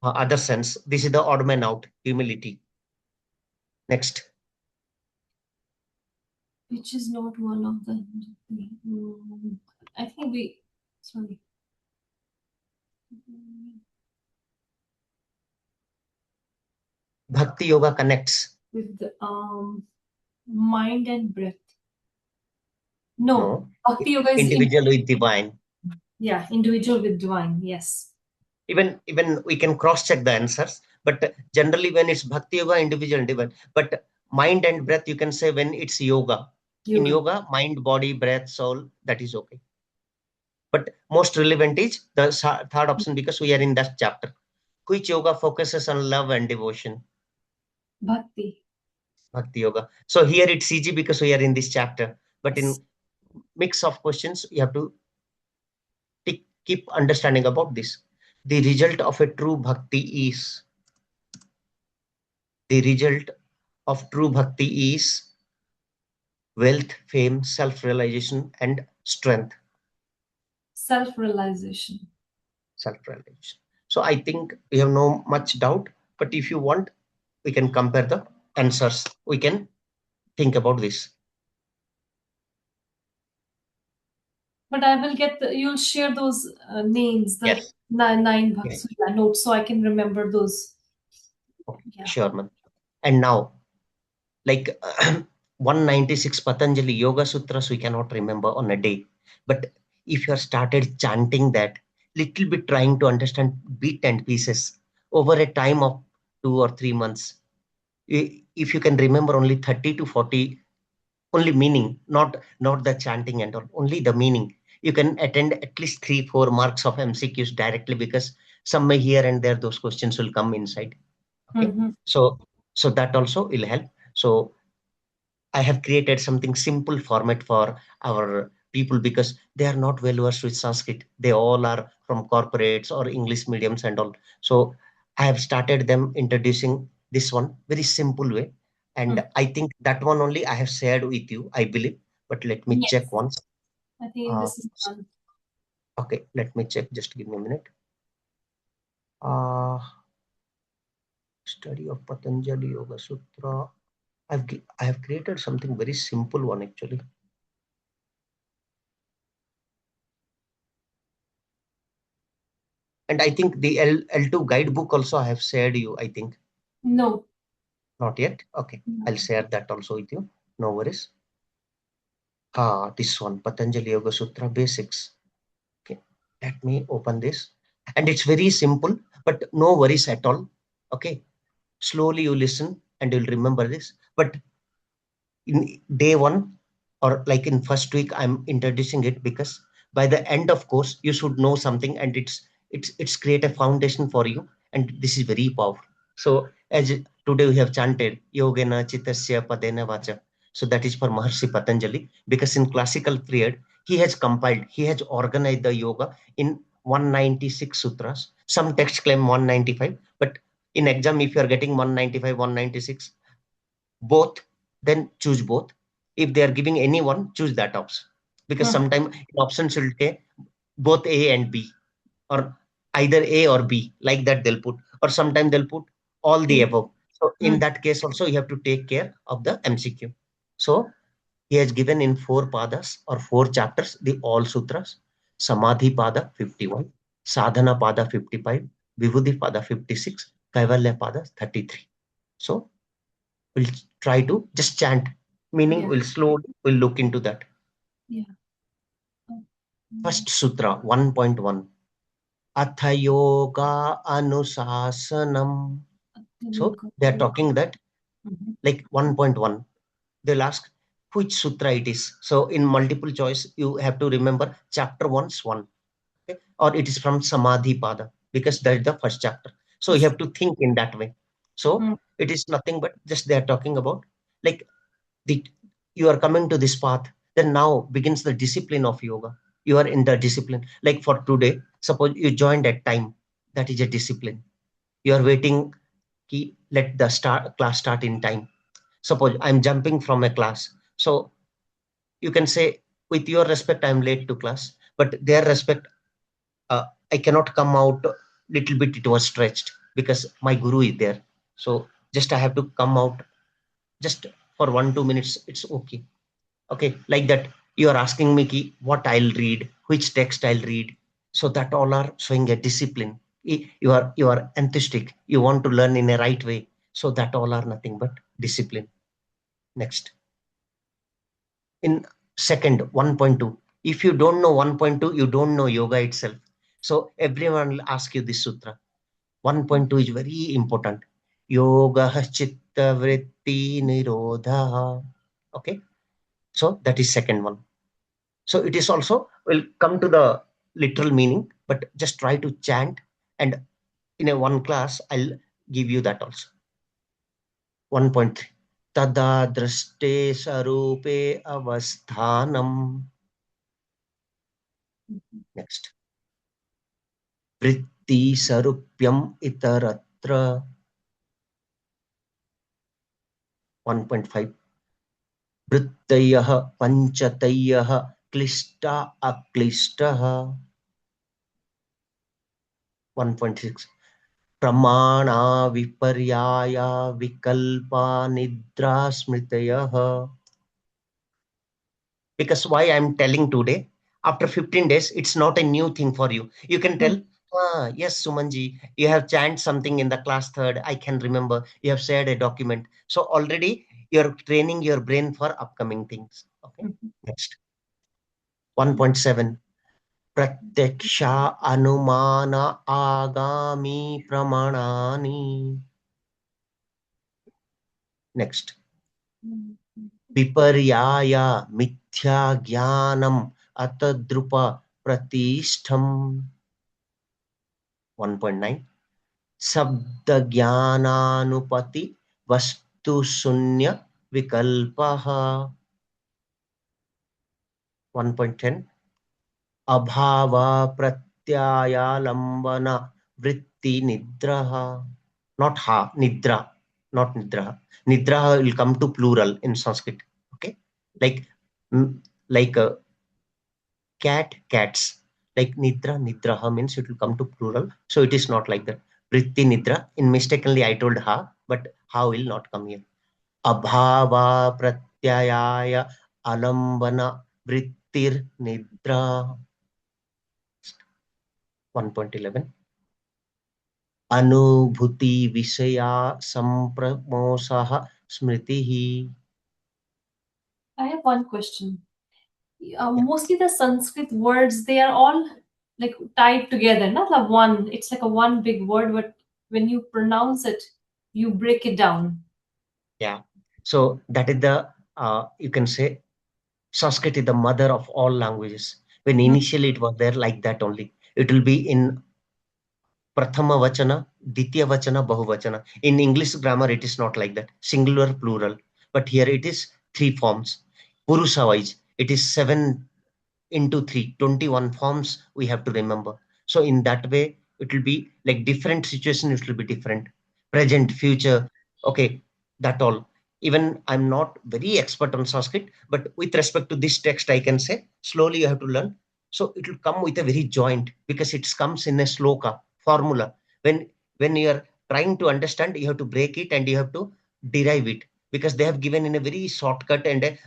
other sense. This is the odd man out, humility. Next, Which is not one of the. I think we. Sorry. Bhakti Yoga connects. With the, mind and breath. No. No, Bhakti yoga is individual with divine. yeah, individual with divine. Yes. Even we can cross check the answers, but generally when it's Bhakti Yoga, individual and divine. But mind and breath, you can say when it's yoga. In Yoga. yoga, mind, body, breath, soul, that is okay. But most relevant is the third option because we are in that chapter. Which yoga focuses on love and devotion? Bhakti. Bhakti Yoga. So here it's easy because we are in this chapter. But Yes. in mix of questions, you have to keep understanding about this. The result of a true bhakti is the result of true bhakti is wealth, fame, self-realization, and strength. self-realization. Self-realization. So I think we have no much doubt, but if you want, we can compare the answers. We can think about this. But I will get you'll share those names, the Yes. nine Yeah. Bhakti Yoga notes, so I can remember those. Okay. Yeah. Sure, man. And now, like 196 Patanjali Yoga Sutras, we cannot remember on a day. But if you have started chanting that, little bit trying to understand bit and pieces over a time of 2 or 3 months, if you can remember only 30 to 40, only meaning, not the chanting and all, only the meaning, you can attend at least 3-4 marks of MCQs directly, because somewhere here and there those questions will come inside. Okay, Mm-hmm. so that also will help. So I have created something simple format for our people, because they are not well versed with Sanskrit. They all are from corporates or English mediums and all. So I have started them introducing this one very simple way. And Mm. I think that one only I have shared with you, I believe. But let me check Yes, once. I think Uh, this is one. okay, let me check. Just give me a minute. Uh, Study of Patanjali Yoga Sutra. I have created something very simple one actually. And I think the L2 guidebook also I have shared you, I think. No. Not yet. Okay. I'll No. share that also with you. No worries. This one, Patanjali Yoga Sutra Basics. Okay. Let me open this. And it's very simple, but no worries at all. Okay. Slowly you listen and you'll remember this. But in day one, or like in first week, I'm introducing it, because by the end of course you should know something, and it's create a foundation for you, and this is very powerful. So as today we have chanted yogena chitasya padena vacha, so that is for Maharishi Patanjali, because in classical period he has organized the yoga in 196 sutras. Some texts claim 195, but in exam if you are getting 195 196 both, then choose both. If they are giving any one, choose that option, because Mm. sometimes options will take both A and B, or either A or B, like that they'll put, or sometimes they'll put all the Mm. above. So in Mm. that case also you have to take care of the MCQ. So he has given in 4 padas or 4 chapters the all sutras: Samadhi Pada 51, Sadhana Pada 55, Vibhuddhi Pada 56, Kaivalya Pada 33. So we'll try to just chant, meaning Yeah. we'll slowly we'll look into that. Yeah. Mm. First sutra 1.1, Atha Yoga Anusasanam. So Yoga. they are talking that, Mhm. like 1.1, they'll ask which sutra it is. So in multiple choice, you have to remember chapter one's one, okay? Or it is from Samadhi Pada, because that is the first chapter. So you Yes. have to think in that way. So Mm. it is nothing but just they are talking about, like, the you are coming to this path, then now begins the discipline of yoga. You are in the discipline, like for today, suppose you joined at time, that is a discipline. You are waiting, let the class start in time. Suppose I'm jumping from a class, so you can say, with your respect I'm late to class, but their respect, I cannot come out little bit, it was stretched because my guru is there. So just I have to come out just for 1-2 minutes, it's okay. Okay, like that. You are asking me what I'll read, which text I'll read. So that all are showing a discipline. You are enthusiastic. You want to learn in a right way. So that all are nothing but discipline. Next, in second 1.2. If you don't know 1.2, you don't know yoga itself. So everyone will ask you this sutra. 1.2 is very important. Yoga chitta vritti nirodha. Okay, so that is second one. So it is also, will come to the literal meaning, but just try to chant, and in a one class, I'll give you that also. 1.3. Tada draste sarupe avasthanam. Next. Vritti sarupyam itaratra. 1.5. Vrittayah panchatayah klishta aklishtaha. 1.6. Pramana viparyaya vikalpa nidra smritayah. Because why I'm telling today, after 15 days, it's not a new thing for you. You can tell, yes, Sumanji, you have chanted something in the class third. I can remember. You have shared a document. So already you're training your brain for upcoming things. Okay. Next. 1.7. Pratyaksha anumana agami pramanani. Next. Viparyaya mithya jnanam atadrupa pratishtham. 1.9. Sabda jnananupati vastu sunya vikalpaha. 1.10. Abhava pratyaya lambana vritti nidraha. Not ha, nidra, not nidra. Nidra will come to plural in Sanskrit. Okay, like mm, like cat, cats. Like nidra, nidraha means it will come to plural. So it is not like that. Vritti nidra. In mistakenly I told ha, but ha will not come here. Abhava pratyaya alambana vrittir nidra. 1.11. अनुभूति विषया संप्रमोषः स्मृतिः. I have one question. Mostly the Sanskrit words, they are all like tied together, not like one. It's like a one big word, but when you pronounce it, you break it down. Yeah. So that is the you can say Sanskrit is the mother of all languages. When initially it was there like that only. It will be in Prathama Vachana, Ditya Vachana, Bahuvachana. In English grammar, it is not like that. Singular, plural. But here it is three forms. Purusha wise, it is 7 into 3, 21 forms we have to remember. So in that way, it will be like different situation, it will be different. Present, future, okay, that all. Even I'm not very expert on Sanskrit, but with respect to this text, I can say slowly you have to learn. So it will come with a very joint because it comes in a sloka formula. When you are trying to understand, you have to break it and you have to derive it because they have given in a very shortcut and a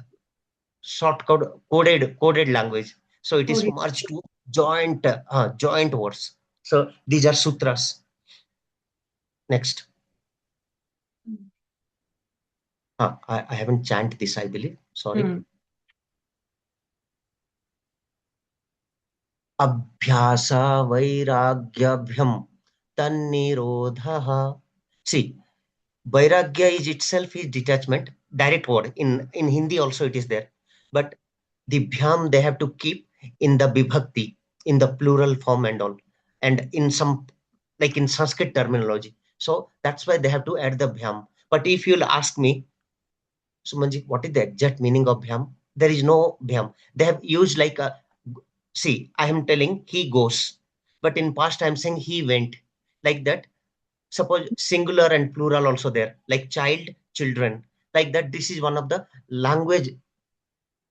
coded language. So it is Sorry. merged to joint words. So these are sutras. Next. I haven't chanted this, I believe. Sorry. Abhyasa vairagyabhyam tannirodha. See, vairagya is itself is detachment, direct word. In Hindi also it is there. But the bhyam they have to keep in the vibhakti, in the plural form and all. And in some, like in Sanskrit terminology. So that's why they have to add the bhyam. But if you'll ask me, Sumanji, what is the exact meaning of bhyam? There is no bhyam. They have used like a, see, I am telling he goes. But in past I'm saying he went. Like that, suppose singular and plural also there, like child, children, like that. This is one of the language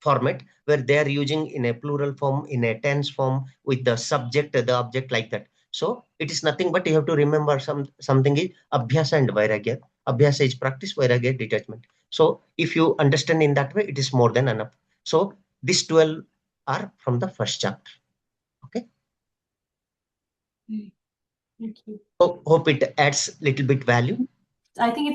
format where they are using in a plural form, in a tense form, with the subject, the object, like that. So it is nothing but you have to remember something is abhyasa and vairagya. Abhyasa is practice, vairagya detachment. So if you understand in that way, it is more than enough. So these 12 are from the first chapter. Okay. Thank you. Hope it adds little bit value. I think